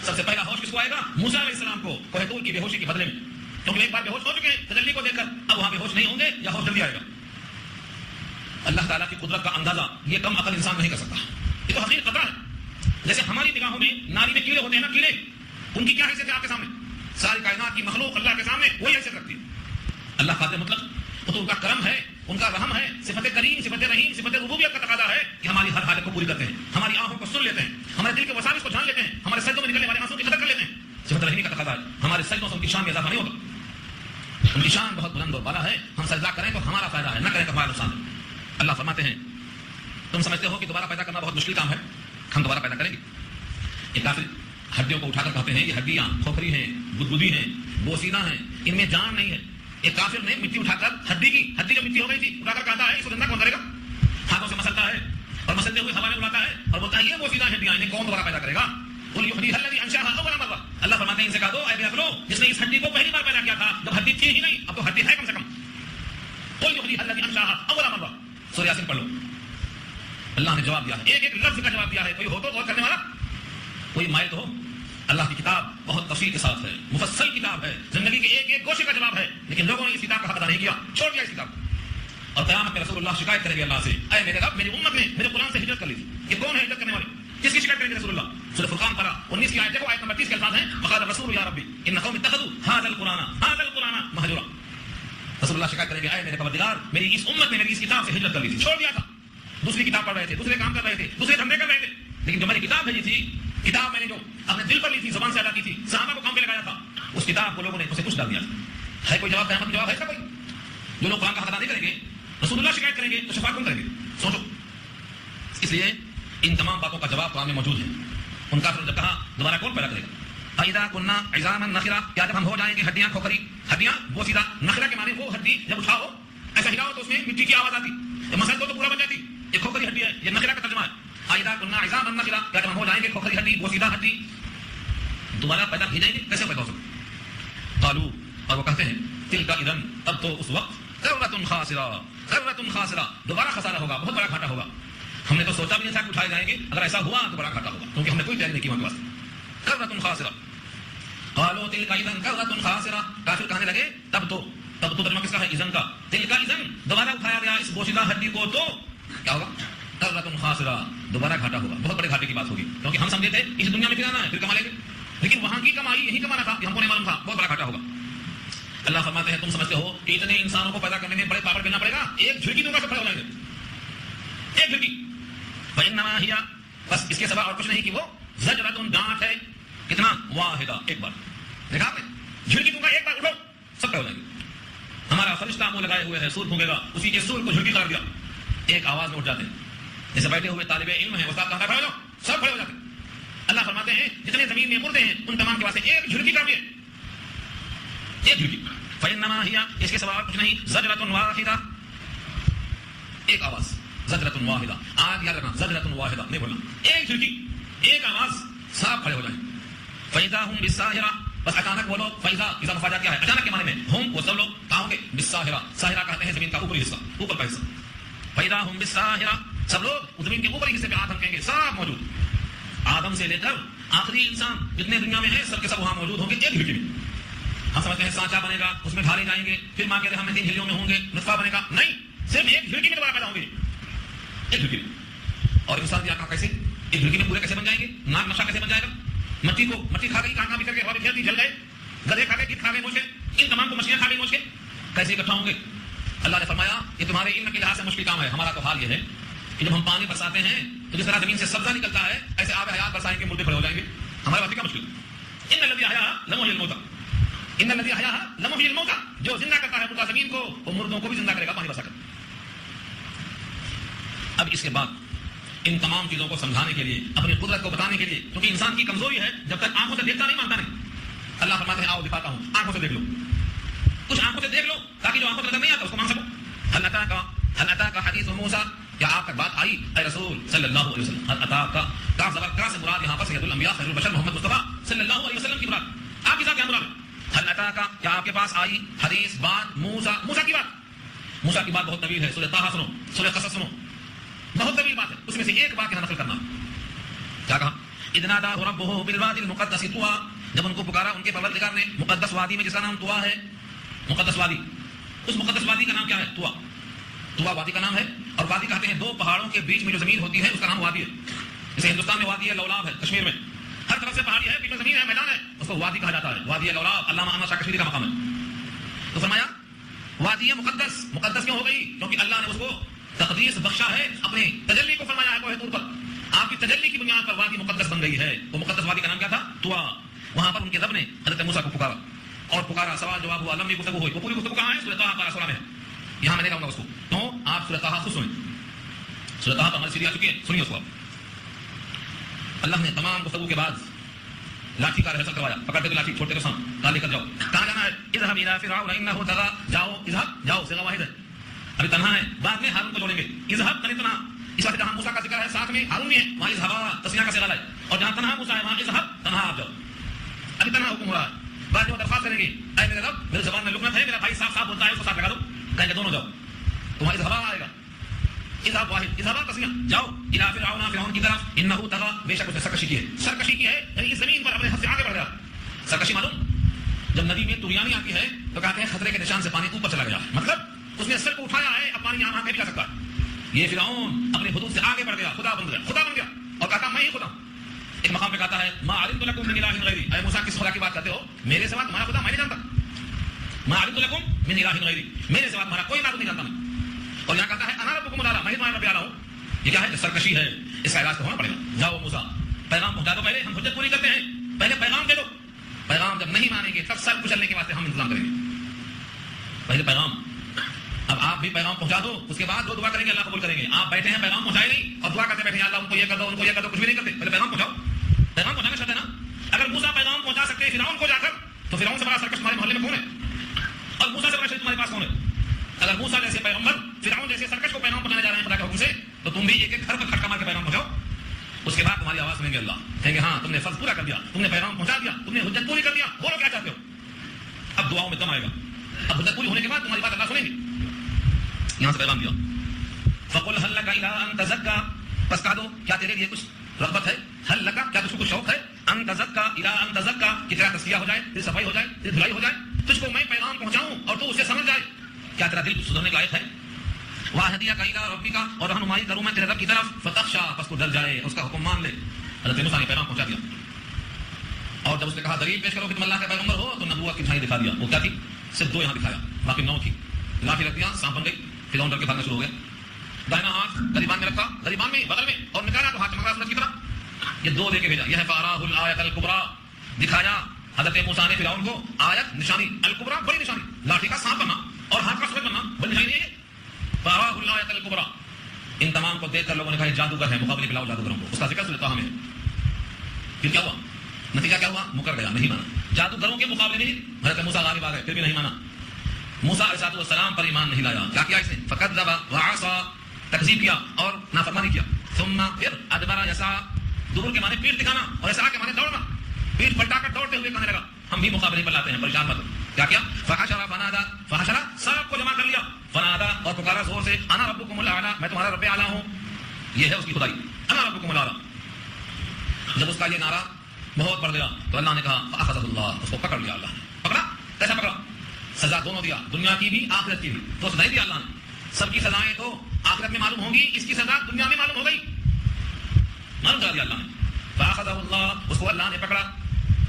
سب سے پہلا ہوش کس کو آئے گا؟ موسیٰ علیہ السلام کو, کوہ طور کی بے ہوشی کے بدلے میں, کیونکہ ایک بار بے ہوش ہو چکے ہیں تجلی کو دیکھ کر, اب وہاں بے ہوش نہیں ہوں گے یا ہوش جلدی آئے گا. اللہ تعالیٰ کی قدرت کا اندازہ یہ کم عقل انسان نہیں کر سکتا, یہ تو حقیقت قطع ہے. جیسے ہماری نگاہوں میں نالی میں کیڑے ہوتے ہیں نا, کیڑے, ان کی کیا حیثیت ہے آپ کے سامنے؟ ساری کائنات کی مخلوق اللہ کے سامنے وہی حیثیت رکھتی ہے. اللہ قادر مطلق, وہ تو ان کا کرم ہے, ان کا رحم ہے, صفت کریم, صفت رحیم, صفت ربوبیت کا تقاضا ہے کہ ہماری ہر حالت کو پوری کرتے ہیں, ہماری آنکھوں کو سن لیتے ہیں, ہمارے دل کے وساوس کو جان لیتے ہیں, ہمارے سجدوں میں نکلنے والے آنسوں کی قدر کر لیتے ہیں. صفت رحیمی کا تقاضا ہے, ہمارے سجدوں سے ان کی شان میں اضافہ نہیں ہوگا, ان کی شان بہت بلند اور بالا ہے, ہم سجدہ کریں تو ہمارا فائدہ ہے, نہ کریں تو ہمارا نقصان ہے. اللہ فرماتے ہیں تم سمجھتے ہو کہ دوبارہ پیدا کرنا بہت مشکل کام ہے, ہم دوبارہ پیدا کریں گے. یہ کافر ہڈیوں کو اٹھا کر کہتے ہیں یہ ہڈیاں کھوکھری ہیں, گدگدی ہیں, بوسیدہ ہیں, ان میں جان نہیں ہے. ایک کافر نے مٹی اٹھا کر ہڈی جو مٹی ہو گئی تھی اٹھا کر کہتا ہے اس کو زندہ کون کرے گا, ہاتھوں سے مسلتا ہے اور مسلتے ہوئے ہوا میں اڑاتا ہے اور بولتا ہے یہ بوسیدہ ہڈیاں, انہیں کون دوبارہ پیدا کرے گا؟ اللہ فرماتے ہیں ان سے کہا دو اے بیافلو, جس نے اس ہڈی کو پہلی بار پیدا کیا تھا جب ہڈی تھی ہی نہیں, اب تو ہڈی ہے کم سے کم. سورہ یاسین پڑھ لو, اللہ نے جواب دیا ہے, ایک ایک لفظ کا جواب دیا ہے. کوئی ہو تو غور کرنے والا, کوئی مائل تو ہو. اللہ کی کتاب بہت تفصیل کے ساتھ ہے, مفصل کتاب ہے, زندگی کے ایک ایک گوشے کا جواب ہے, لیکن لوگوں نے اس کتاب کا حق ادا نہیں کیا, چھوڑ دیا اس کتاب کو. اور قیامت میں رسول اللہ شکایت کریں گے اللہ سے, اے میرے رب, میری امت نے میرے قرآن سے ہجرت کر لی تھی, یہ کون ہے ہجرت کرنے والے, کس کی شکایت کریں گے رسول اللہ؟ سورہ فرقان پارہ 19 کی آیت دیکھو, آیت نمبر 30 کے الفاظ ہیں, وقال الرسول یا ربی ان قوم اتخذوا هذا القرآن مهجورا. رسول اللہ شکایت کریں گے, اے میرے پروردگار, میری اس امت نے میری اس کتاب سے ہجرت کر لی تھی, چھوڑ دیا تھا, دوسری کتاب پڑھ رہے تھے, دوسرے کام کر رہے تھے, دوسرے دھندے کر رہے تھے, لیکن جو میں نے کتاب بھیجی تھی, کتاب میں نے جو اپنے دل پر لی تھی, زبان سے ادا کی تھی, صحابہ کو کام پہ لگایا تھا, اس کتاب کو لوگوں نے اسے کچھ ڈال دیا. ہے کوئی جواب؟ قیامت میں جواب ہے اس کا کوئی؟ جو لوگ قرآن کا حق ادا نہیں کریں گے, رسول اللہ شکایت کریں گے, تو شفاعت کون کریں گے؟ سوچو. اس لیے ان تمام باتوں کا جواب قرآن میں موجود ہے. ان کا جب کہا دوبارہ کون پیدا کرے گا؟ اذا كنا عظاما نخرا, کیا جب ہم ہو جائیں گے ہڈیاں کھوکھری, ہڈیاں بوسیدہ, نخرا کے معنی وہ ہڈی جب اٹھاؤ ایسا ہلاؤ تو اس میں مٹی کی آواز آتی, مسل تو پورا بن جاتی, یہ کھوکھری ہڈی ہے, یہ نخرا کا ترجمہ ہے. اذا كنا عظاما نخرا, کیا جب ہم ہو جائیں گے کھوکھری ہڈی, بوسیدہ ہڈی, دوبارہ پیدا کی جائیں گے, کیسے پیدا ہو سکتے؟ قالوا, اور وہ کہتے ہیں, تلک اذا, تب تو اس وقت, کرۃ خاسرہ, دوبارہ خسارہ ہوگا, بہت بڑا گھاٹا ہوگا. ہم نے تو سوچا بھی نہیں تھا کہ اٹھائے جائیں گے, اگر ایسا ہوا تو بڑا گھاٹا ہوگا, کیونکہ ہم نے کوئی تیاری نہیں کی وہاں کے واسطے. کرۃ خاسرہ, قالوا تلک اذا کرۃ خاسرہ, کافر کہنے لگے تب تو ترجمہ کس کا ہے؟ اذن کا. تلک اذا, دوبارہ اٹھایا گیا اس بوسیدہ ہڈی کو تو کیا ہوگا؟ کرۃ خاسرہ, دوبارہ گھاٹا ہوگا, بہت بڑے گھاٹے کی بات ہوگی, کیونکہ ہم سمجھے تھے اس دنیا میں کمانا ہے پھر کما لیں گے, لیکن وہاں کی کمائی یہی کمانا تھا, ہم کو نہیں معلوم تھا, بہت بڑا گھاٹا ہوگا. اللہ فرماتے ہیں تم سمجھتے ہو کہ اتنے انسانوں کو پیدا کرنے میں بڑے پاپڑ بیلنا پڑے گا, ایک جھڑکی دوں گا سب کھڑے ہو جائیں گے, ایک جھڑکی. فإنما هي, بس اس کے سوا اور کچھ نہیں کہ وہ زجرۃ, ڈانٹ ہے, کتنا؟ واحدہ, ایک بار. دیکھا آپ نے, جھڑکی دوں گا ایک بار, اٹھو سب کھڑے ہو جائیں گے. ہمارا فرشتہ منہ لگائے ہوئے ہے, سور پھونکے گا, اسی کے سور کو جھڑکی قرار دیا, ایک آواز میں اٹھ جاتے ہیں. جیسے بیٹھے ہوئے طالب علم ہیں, استاد کہتا ہے کھڑے ہو جاؤ, سب کھڑے ہو جاتے ہیں. اللہ فرماتے ہیں جتنے زمین میں مردے ہیں ان تمام کے واسطے ایک جھڑکی کافی ہے, ایک جھڑکی. فإنما هي, اس کے سوا کچھ نہیں, زجرۃ واحدہ, ایک آواز, زجرۃ واحدہ. آج یاد رکھنا, زجرۃ واحدہ نہیں بولنا, ایک جھڑکی, ایک آواز, سب کھڑے ہو جائیں. فإذا هم بالساہرہ, بس اچانک وہ لوگ, فإذا, اذا مفاجہ کیا ہے؟ اچانک کے معنی میں, ہم وہ سب لوگ کہاں ہوں گے؟ بالساہرہ, ساہرہ کہتے ہیں زمین کا اوپری حصہ, اوپر کا حصہ. فإذا هم بالساہرہ, سب لوگ زمین کے اوپری حصے پہ ہاتھ رکھیں گے, سب موجود, آدم سے لے کر آخری انسان جتنے دنیا میں ہیں سب کے سب وہاں موجود ہوں گے, ایک جھڑکی میں. ہم سمجھتے ہیں سانچا بنے گا, اس میں ڈھالے جائیں گے, پھر ماں کے رحم میں 3 جھلیوں میں ہوں گے, نطفہ بنے گا, نہیں, صرف ایک جھڑکی میں دوبارہ پیدا ہوں گے. ایک جھلکی میں. اور انسان کیا کیسے ایک جھلکی میں پورے کیسے بن جائیں گے؟ ناک نقشہ کیسے بن جائے گا؟ مٹی کھا گئی، کہاں بکھر کے ہوا بکھر دی، جل گئے. گدھے کھا گئے، گیت کھا گئے نوچ کے، ان تمام کو مچھلیاں کھا گئی نوچ کے. کیسے اکٹھا ہوں گے؟ اللہ نے فرمایا یہ تمہارے علم کے لحاظ سے مشکل کام ہے. ہمارا تو حال یہ ہے کہ جب ہم پانی برساتے ہیں تو جس طرح زمین سے سبزہ نکلتا ہے ایسے آب حیات برسائیں گے، مردے کھڑے ہو جائیں گے. ہمارے بات کیا مشکل؟ ان الذی احیاھا لمحیی الموتى، ان الذی احیاھا لمحیی الموتى، جو زندہ کرتا ہے مردہ زمین کو وہ مردوں کو بھی زندہ کرے گا پانی برسا کر. اب اس کے بعد ان تمام چیزوں کو سمجھانے کے لیے، اپنی قدرت کو بتانے کے لیے، کیونکہ انسان کی کمزوری ہے جب تک آنکھوں سے دیکھتا نہیں مانتا نہیں. اللہ فرماتے ہیں آؤ دکھاتا ہوں، آنکھوں سے دیکھ لو، کچھ آنکھوں سے دیکھ لو تاکہ جو آنکھوں سے نظر نہیں آتا اس کو مان سکو. هل اتاك حدیث موسیٰ، کیا آپ تک بات آئی اے رسول صلی اللہ علیہ وسلم؟ هل اتاك کا زبر کا سے مراد یہاں پر سید الانبیاء خیر البشر محمد مصطفیٰ صلی اللہ علیہ وسلم کی مراد. آپ کے ساتھ کیا مراد ہے؟ هل اتاك، کیا آپ کے پاس آئی حدیث بات موسیٰ کی بات. موسیٰ کی بات بہت طویل ہے. سورہ طٰہٰ سنو، سورہ قصص سنو، بہت طویل بات ہے. اس میں سے ایک بات یہاں نقل کرنا. کیا کہا؟ اذ ناداه ربه بالوادي المقدس طوى، جب ان کو پکارا ان کے پروردگار نے مقدس وادی میں جس کا نام طوى ہے. مقدس وادی، اس مقدس وادی کا نام کیا ہے؟ طوى وادی کا نام ہے. اور وادی کہتے ہیں دو پہاڑوں کے بیچ میں جو زمین ہوتی ہے اس کا نام وادی ہے. جیسے ہندوستان میں وادی لولاب ہے، کشمیر میں ہر طرف سے پہاڑی ہے، بیچ میں زمین ہے، میدان ہے، اس کو وادی کہا جاتا ہے. وادی لولاب علامہ احمد شاہ کشمیری کا مقام ہے. تو فرمایا وادی مقدس. مقدس کیوں ہو گئی؟ کیونکہ اللہ نے اس کو تقدیس بخشا ہے، اپنے تجلی کو فرمایا ہے کوہ طور پر. آپ کی تجلی کی بنیاد پر وادی مقدس بن گئی ہے. وہ مقدس وادی کا نام کیا تھا؟ طوى. وہاں پر ان کے رب نے حضرت موسیٰ کو پکارا اور پکارا، سوال جواب ہوا، لمبی گفتگو ہوئی. وہ پوری گفتگو کہاں ہے؟ سورہ طٰہٰ پارہ 16 میں ہے. یہاں میں نہیں کہوں گا اس کو، تو آپ سورہ طٰہٰ خود سنیں. سورہ طٰہٰ تو ہماری سیدھی آ چکی ہے، سنیے اس کو. اللہ نے تمام گفتگو کے بعد لاٹھی کا ریہرسل کروایا. پکڑتے تو لاٹھی، چھوڑتے تو سام، کہاں لے کر جاؤ، کہاں جانا ہے؟ اذهب الى فرعون انه طغى، جاؤ، اذهب، جاؤ، صيغہ واحد ہے. ابھی تنہا ہے، بعد میں ہارون کو جوڑیں گے. اذهب تنہا، اس وقت جہاں موسیٰ کا ذکر ہے ساتھ میں ہارون بھی ہے، وہاں اذهب تسنیہ کا صیغہ لائے. اور جہاں تنہا موسیٰ ہے وہاں اذهب تنہا آپ جاؤ. ابھی تنہا حکم ہو رہا ہے. بعد میں وہ درخواست کریں گے، اے میرے رب، میری زبان میں لکنت ہے، میرا بھائی صاف بولتا ہے، اس کو ساتھ لگا دو. کہیں گے دونوں جاؤ، تو وہاں اذهب آئے گا. اذهب واحد، اذهب تسنیہ، جاؤ الى فرعون، فرعون کی طرف، انه طغى، بے شک اس نے سرکشی کی ہے. سرکشی کی ہے یعنی اس زمین پر اپنے حد سے آگے بڑھ گیا. سرکشی معلوم، جب ندی میں طوفانی آتی ہے تو کہتے ہیں خطرے کے نشان سے پانی اوپر چلا گیا، مطلب اس نے سر کو اٹھایا ہے، اب پانی یہاں آگے بھی جا سکتا. یہ فرعون اپنے حدود سے آگے بڑھ گیا، خدا بن گیا اور کہتا میں ہی خدا. ایک مقام پہ کہتا ہے ما علمت لکم من الہ غیری، اے موسیٰ کس خدا کی بات کرتے ہو؟ میرے سوا تمہارا خدا میں نہیں جانتا. ما علمت لکم من الہ غیری، میرے سوا تمہارا کوئی معبود نہیں جانتا میں. اور یہاں کہتا ہے انا ربکم الاعلی، میں تمہارا رب اعلیٰ ہوں. یہ کیا ہے؟ سرکشی ہے. اس کا علاج تو ہونا پڑے گا. جاؤ موسیٰ، پیغام پہنچا دو. پہلے ہم حجت پوری کرتے ہیں، پہلے پیغام دے دو. پیغام جب نہیں مانیں گے تب سر کچلنے کے واسطے ہم انتظام کریں گے. پہلے پیغام. اب آپ بھی پیغام پہنچا دو، اس کے بعد وہ دعا کریں گے، اللہ قبول کریں گے. آپ بیٹھے ہیں پیغام پہنچائے نہیں اور دعا کرتے بیٹھے ہیں اللہ ان کو یہ کر دو، ان کو یہ کر دو، کچھ بھی نہیں کرتے. پہلے پیغام پہنچاؤ. پیغام پہنچانا شرط ہے نا. اگر موسیٰ پیغام پہنچا سکتے ہیں فرعون کو جا کر، تو فرعون سے بڑا سرکش تمہارے محلے میں کون ہے؟ اور موسیٰ سے بڑا شریف تمہارے پاس کون ہے؟ اگر موسیٰ جیسے پیغمبر فرعون جیسے سرکش کو پیغام پہنچانے جا رہے ہیں خدا کے حکم سے، تو تم بھی ایک ایک گھر پر کھٹکا مار کے پیغام پہنچاؤ. اس کے بعد تمہاری آواز سنیں گے اللہ، کہیں گے ہاں تم نے فرض پورا کر دیا، تم نے پیغام پہنچا دیا، تم نے حجت پوری کر دیا، بولو کیا چاہتے ہو. اب دعاؤں میں دم آئے گا. اب حجت پوری ہونے کے بعد تمہاری بات اللہ سنیں گے. یہاں سے پیغام دیا، فقل هل لك الى ان تزكى، بس کہہ دو کیا تیرے لیے کچھ رغبت ہے؟ هل لك، کیا تجھ کو شوق ہے؟ ان تزكى، الى ان تزكى، کہ تیرا تزکیہ ہو جائے، تیری صفائی ہو جائے، تیری دھلائی ہو جائے، تجھ کو میں پیغام پہنچاؤں اور تو اسے سمجھ جائے. کیا تیرا دل سدھرنے کا لائق ہے؟ واہدیک الى ربک، اور رہنمائی کروں میں تیرے رب کی طرف، فتخشى، بس تو ڈر جائے، اس کا حکم مان لے. حضرت موسیٰ نے پیغام پہنچا دیا. اور جب اس نے کہا دلیل پیش کرو کہ تم اللہ کے پیغمبر ہو، تو نبوت کی نشانی دکھا دیا. وہ کیا تھی؟ صرف 2 یہاں دکھایا، باقی 9 تھی. لاٹھی رکھ دیا، سانپ بن گئی، فرعون ڈر کے بھاگنا شروع ہو گیا. دائنا ہاتھ گریبان میں رکھا، گریبان میں بغل میں، اور نکالا تو ہاتھ چمکا سورج کی طرح. یہ 2 دے کے بھیجا. یہ ہے فاراه الآیۃ الکبریٰ، دکھایا حضرت موسیٰ نے فرعون کو آیت، نشانی الکبریٰ، بڑی نشانی. لاٹھی کا سانپ بننا اور ہاتھ کا سورج بننا بڑی نشانی ہے. فاراه الآیۃ الکبریٰ. ان تمام کو دیکھ کر لوگوں نے کہا جادوگر ہے، مقابلے پہ لاؤ جادوگروں کو. اس کا ذکر سورۃ طٰہٰ میں ہے. پھر کیا ہوا؟ نتیجہ کیا ہوا؟ مکر گیا، نہیں مانا. جادوگروں کے مقابلے میں حضرت موسیٰ غالب آ گئے، پھر بھی نہیں مانا. موسیٰ علیہ السلام پر ایمان نہیں لایا. کیا کیا اس نے؟ فکذب وعصى، تکذیب کیا اور نافرمانی کیا. ثم، پھر ادبر یسعى، دبر کے معنی پیٹھ دکھانا اور یسعى کے معنی دوڑنا. پیٹھ پلٹا کر دوڑتے ہوئے کہنے لگا ہم بھی مقابلے پر لاتے ہیں، پریشان مت. کیا کیا؟ فحشر فنادى، فحشر، سب کو جمع کر لیا. فنادى، اور پکارا زور سے، انا ربکم الاعلی، میں تمہارا رب اعلیٰ ہوں. یہ ہے اس کی خدائی، انا ربکم الاعلی. جب اس کا یہ نعرہ بہت بڑھ گیا تو اللہ نے کہا فاخذہ اللہ، اس کو پکڑ لیا. اللہ نے پکڑا. کیسا پکڑا؟ سزا دونوں دیا، دنیا کی بھی آخرت کی بھی. تو نہیں دیا اللہ نے. سب کی سزائیں تو آخرت آخرت میں معلوم ہوگی، اس کی سزا دنیا میں معلوم ہو گئی، معلوم کرا دیا اللہ نے. فاخذہ اللہ، اس کو اللہ نے پکڑا.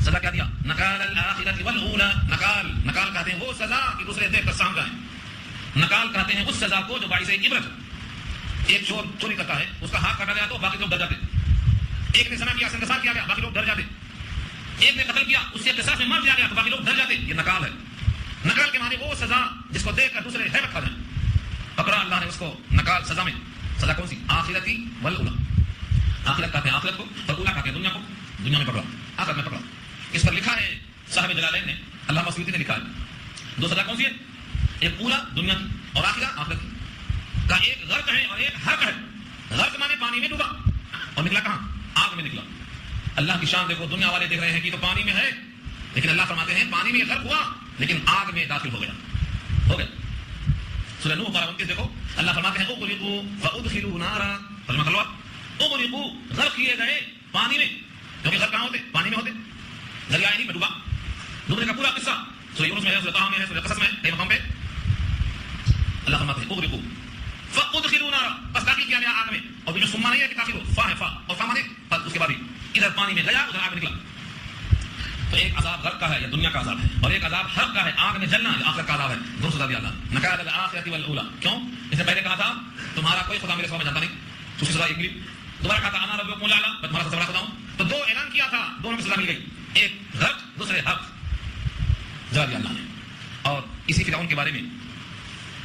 سزا کیا دیا؟ نکال الآخرۃ والأولی. نکال کہتے ہیں وہ سزا کہ دوسرے دیکھ کر سام جائیں. نکال کہتے ہیں اس سزا کو جو باعث عبرت. ایک چور چوری کرتا ہے، اس کا ہاتھ کاٹا گیا تو باقی لوگ ڈر جاتے. ایک نے زنا کیا، سنگسار کیا گیا، باقی لوگ ڈر جاتے. ایک نے قتل کیا، اس کے قصاص میں مر دیا گیا تو باقی لوگ ڈر جاتے. یہ نکال ہے. نکال کے معنی وہ سزا جس کو دیکھ کر دوسرے ہیبت کھا جائیں. پکڑا اللہ نے اس کو نکال سزا میں. سزا کون سی؟ آخرتی والاولی. آخرت کہتے ہیں آخرت کو، اور اولی کہتے ہیں دنیا کو. دنیا میں پکڑا، آخرت میں پکڑا. اس پر لکھا ہے صاحب جلالین نے، علامہ سیوطی نے لکھا ہے دو سزا کون سی ہے؟ ایک اولی دنیا کی اور آخرت کی. کا ایک غرق ہے اور ایک حرق ہے. غرق مانے پانی میں ڈوبا اور نکلا کہاں؟ آگ میں نکلا. اللہ کی شان دیکھو، دنیا والے دیکھ رہے ہیں کہ تو پانی میں ہے، لیکن اللہ فرماتے ہیں پانی میں غرق ہوا لیکن آگ میں داخل ہو گیا. سورہ نوح 29 دیکھو، اللہ فرماتے ہیں اغرقوا فادخلوا نارا. ترجمہ کرو، اغرقوا غرق کیے گئے پانی میں، کیونکہ غرق کہاں ہوتے؟ پانی میں ہوتے. دریا نہیں میں ڈوبا. ڈوبنے کا پورا قصہ سورہ یونس میں ہے، سورہ طہ میں ہے، سورہ قصص میں ہے. مقام پہ اللہ فرماتے ہیں اغرقوا فادخلوا نارا، بس داخل کیا گیا آگ میں. اور جو سما نہیں ہے کہ داخل ہو، فا ہے، فا اور فا مانے اس کے بعد ادھر پانی میں گیا ادھر آگ نکلا. تو ایک عذاب غرق کا ہے یا دنیا کا عذاب ہے، اور ایک عذاب حرق کا ہے، آگ میں جلنا ہے، آخرت کا عذاب ہے. دو سزا دیا اللہ. نکال الآخرۃ والاولی. کیوں؟ اس نے پہلے کہا تھا تمہارا کوئی خدا میرے سوا میں جانتا نہیں، اس کی سزا ایک ملی. دوبارہ کہا تھا انا ربکم الاعلی، میں تمہارا سب سے بڑا خدا ہوں. تو دو اعلان کیا تھا، دونوں کی سزا مل گئی. ایک غرق، دوسرے حرق. جا دیا اللہ نے. اور اسی فرعون کے بارے میں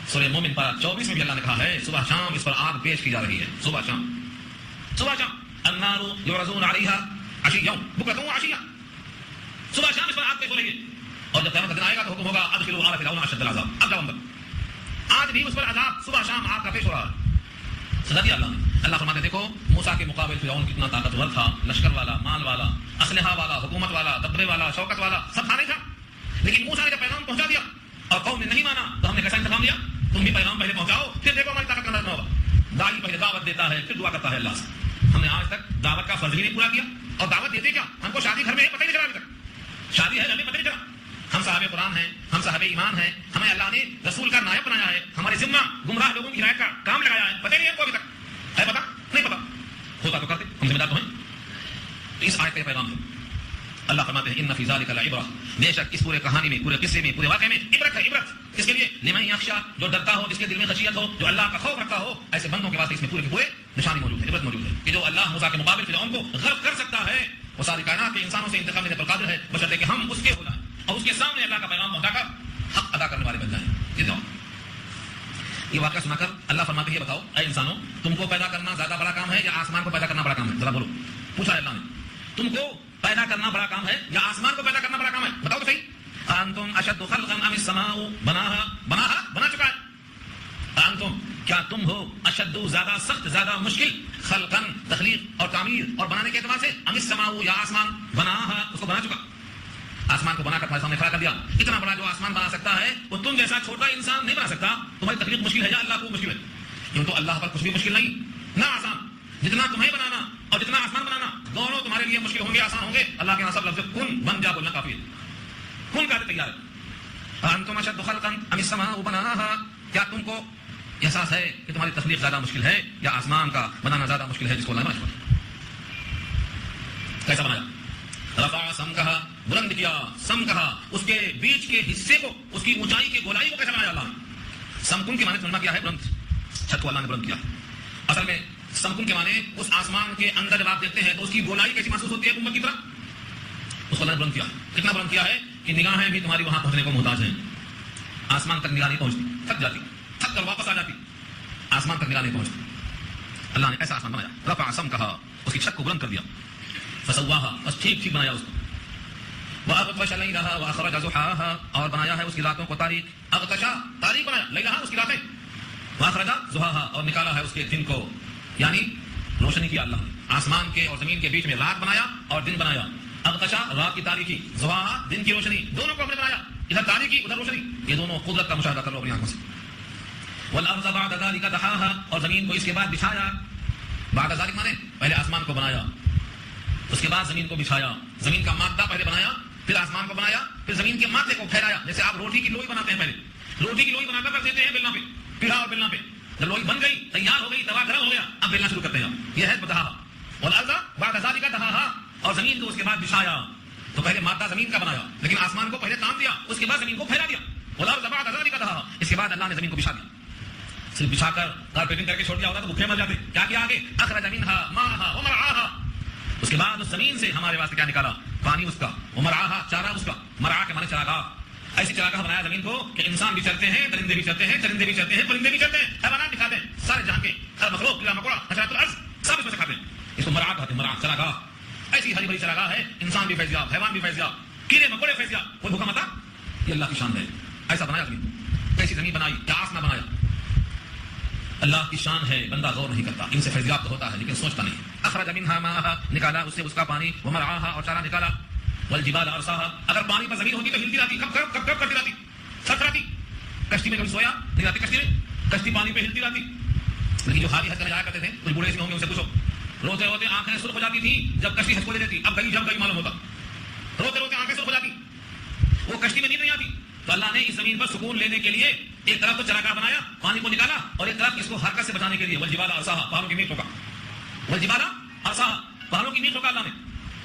سورہ مومن پارہ 24 میں بھی اللہ نے کہا ہے صبح شام اس پر آگ پیش کی جا رہی ہے. صبح شام النار یعرضون علیہا عشیا بکرۃ وعشیا. صبح شام اس پر آگ پیش ہو رہی ہے. اور جب قیامت کا دن آئے گا تو حکم ہوگا ادخلوا آل فرعون اشد العذاب. اب جاؤ اندر. آج بھی اس پر عذاب صبح شام آگ کا پیش ہو رہا ہے. سزا دیا اللہ نے. اللہ فرماتے دیکھو موسیٰ کے مقابل فرعون کتنا طاقتور تھا، لشکر والا، مال والا، اسلحہ والا، حکومت والا، دبدبے والا، شوکت والا، سب تھا نہیں تھا. لیکن موسیٰ نے جب پیغام پہنچا دیا اور قوم نے نہیں مانا تو ہم نے کیسا انتقام دیا؟ تم بھی پیغام پہلے پہنچاؤ، پھر دیکھو ہماری طاقت کا اندازہ ہوگا. داعی پہلے دعوت دیتا ہے، پھر دعا کرتا ہے اللہ سے. ہم نے آج تک دعوت کا فرض بھی نہیں پورا کیا. اور دعوت دیتے کیا؟ ہم کو شادی گھر میں ہے پتہ ہی نہیں چلا ابھی تک. شادی ہے ہمیں پتہ نہیں چلا. ہم صاحب قرآن ہیں، ہم صاحب ایمان ہیں، ہمیں اللہ نے رسول کا نائب بنایا ہے، ہمارے ذمہ گمراہ لوگوں کی ہدایت کا کام لگایا ہے. پتہ نہیں ہم کو ابھی تک ہے، پتہ نہیں. پتہ ہوتا تو کرتے، ہم ذمہ دار تو ہیں. تو اس آیت کا پیغام ہے. اللہ فرماتے ہیں ان فی ذلک لعبرہ، بے شک اس پورے کہانی میں، پورے قصے میں، پورے واقعے میں عبرت ہے. عبرت کس کے لیے؟ لمن یخشی، جو ڈرتا ہو، جس کے دل میں خشیت ہو، جو اللہ کا خوف رکھتا ہو، ایسے بندوں کے واسطے اس میں پورے کے پورے نشانی موجود ہے، عبرت موجود ہے کہ جو اللہ موسیٰ کے مقابل فرعون کو غرق کر سکتا ہے، وہ ساری کائنات کے انسانوں سے انتقام لینے پر قادر ہے، بشرطے کہ ہم اس کے ہو جائیں اور اس کے سامنے اللہ کا پیغام پہنچا کر حق ادا کرنے والے بن جائیں. یہ واقعہ سنا کر اللہ فرماتے ہیں بتاؤ اے انسانوں، تم کو پیدا کرنا زیادہ بڑا کام ہے یا آسمان کو پیدا کرنا بڑا کام ہے؟ ذرا بولو. پوچھا ہے اللہ نے تم کو پیدا کرنا بڑا کام ہے یا آسمان کو پیدا کرنا بڑا کام ہے؟ بتاؤ تو صحیح. انتم اشد خلقا ام السماء بنا چکا ہے. انتم کیا تم ہو اشد زیادہ سخت، زیادہ مشکل، خلقا تخلیق اور تعمیر اور بنانے کے اعتبار سے، ام السماء یا آسمان بناہا اس کو بنا چکا. آسمان کو بنا کر تمہارے سامنے کھڑا کر دیا. اتنا بڑا جو آسمان بنا سکتا ہے وہ تم جیسا چھوٹا انسان نہیں بنا سکتا. تمہاری تخلیق مشکل ہے یا اللہ کو مشکل ہے؟ کیوں تو اللہ پر کچھ بھی مشکل نہیں نہ آسان. جتنا تمہیں بنانا اور جتنا آسمان بنانا دونوں تمہارے لیے مشکل ہوں گے، آسان ہوں گے. اللہ کے یہاں سب لفظ کن بن جا بولنا کافی ہے. کن کا تیار ہے. انتم اشد خلقا ام السماء بناہا، کیا تم کو احساس ہے کہ تمہاری تخلیق زیادہ مشکل ہے یا آسمان کا بنانا زیادہ مشکل ہے جس کو اللہ نے بنایا؟ کیسا بنایا؟ رفع سمکہا، بلند کیا، سمکہا اس کے بیچ کے حصے کو، اس کی اونچائی کی گولائی کو کیسا بنایا اللہ نے؟ سمکن کے معنی سننا کیا ہے؟ بلند. چھت کو اللہ نے بلند کیا. اصل میں سمکن کے معنی اس آسمان کے اندر جب آپ دیکھتے ہیں تو اس کی گولائی کیسی محسوس ہوتی ہے گنبد کی طرح؟ اس کو اللہ نے بلند کیا. کتنا بلند کیا ہے کہ نگاہیں بھی تمہاری وہاں پہنچنے کو محتاج ہیں. آسمان تک نگاہ نہیں پہنچتی، تھک جاتی، تھک کر واپس آ جاتی. آسمان تک نگاہ نہیں پہنچتی. اللہ نے ایسا آسمان بنایا. رفع سمکہا، اس کی چھت کو بلند کر دیا. فسواہا، بس ٹھیک ٹھیک بنایا اس کو. وَأَغْطَشَ لَيْلَهَا وَأَخْرَجَ ضُحَاهَا، اور بنایا ہے اس کی راتوں کو تاریک. اغتشا، تاریک بنایا، لیلہا اس کی راتیں. وَأَخْرَجَ ضُحَاهَا، اور نکالا ہے اس کے دن کو، یعنی روشنی کیا اللہ نے. آسمان کے اور زمین کے بیچ میں رات بنایا اور دن بنایا. اغتشا رات کی تاریکی، ضحاها دن کی روشنی، دونوں کو ہم نے بنایا. ادھر تاریکی ادھر روشنی، یہ دونوں قدرت کا مشاہدہ کر لو اپنی آنکھوں سے. وَالْأَرْضَ بَعْدَ ذَلِكَ دَحَاهَا، اور زمین کو اس کے بعد بچھایا. بعد ذلك مانے پہلے آسمان کو بنایا، اس کے بعد زمین کو بچھایا. زمین کا مادہ پہلے بنایا، پھر آسمان کو بنایا، پھر زمین کے مادے کو پھیلایا. جیسے آپ روٹی کی لوئی بناتے ہیں، پہلے روٹی کی لوئی بنا کر رکھ دیتے ہیں بیلنا پہ، پیڑھا اور بیلنا پہ. جب لوئی بن گئی، تیار ہو گئی، توا گرم ہو گیا، اب بیلنا شروع کرتے ہیں. یہ ہے بدہا. والارض بعد ذلک دہاہا، اور زمین کو اس کے بعد بچھایا. تو پہلے مادہ زمین کا بنایا، لیکن آسمان کو پہلے تان دیا، اس کے بعد زمین کو پھیلا دیا. والارض بعد ذلک دہاہا، اس کے بعد اللہ نے زمین کو بچھا دیا. صرف بچھا کر کارپیٹنگ کر کے چھوڑ دیا ہوتا تو بھوکے مر جاتے. کیا کیا آگے؟ اخرج منہا ماءہا ومرعاہا، اس کے بعد اس زمین سے ہمارے واسطے کیا نکالا؟ پانی اس کا، ومرعاہا چارہ اس کا. مرعا کے معنی چراگاہ. ایسی چراگاہ بنایا زمین کو کہ انسان بھی چلتے ہیں، درندے بھی چلتے ہیں، چرندے بھی چلتے ہیں، پرندے بھی چلتے ہیں، حیوانات بھی کھاتے ہیں، سارے جہاں کے ہر مخلوق، کیڑا مکوڑا، حشرات الارض سب اس میں سے کھاتے ہیں. اس کو مرعا کہتے ہیں. مرعا چراگاہ. ایسی ہری بھری چراگاہ ہے، انسان بھی فیضیاب، حیوان بھی فیضیاب، کیڑے مکوڑے فیضیاب. کوئی بھوکا متا. یہ اللہ کی شان ہے. ایسا بنایا زمین. کیسی زمین بنائی، کیا آسمان بنایا. اللہ کی شان ہے. بندہ غور نہیں کرتا. ان سے فیضیاب تو ہوتا ہے لیکن سوچتا نہیں. اخرج منہا ماءہا، نکالا اس سے اس کا پانی، ومرعاہا اور چارہ نکالا. والجبال ارساہا، اگر پانی پر زمین ہوتی تو ہلتی رہتی، کب کب کب کب کرتی رہتی، تھک رہتی. کشتی میں کبھی سویا نہیں رہتی. کشتی میں، کشتی پانی پہ ہلتی رہتی. لیکن جو حاجی حج کرنے جایا کرتے تھے، کچھ بوڑھے سے ہوں گے، ان سے پوچھو، روتے روتے آنکھیں سرخ ہو جاتی تھی جب کشتی حج کو لے لیتی. اب گئی جب گئی معلوم ہوتا. روتے روتے آنکھیں سرخ ہو جاتی، وہ کشتی میں نیند نہیں آتی. تو اللہ نے اس زمین پر سکون لینے کے لیے ایک طرف تو چراگاہ بنایا، پانی کو نکالا، اور ایک طرف اس کو حرکت سے بچانے کے لیے والجبال ارساہا، پہاڑوں کی میخ ٹھوکا. والجبال ارساہا، پہاڑوں کی میخ ٹھوکا اللہ نے.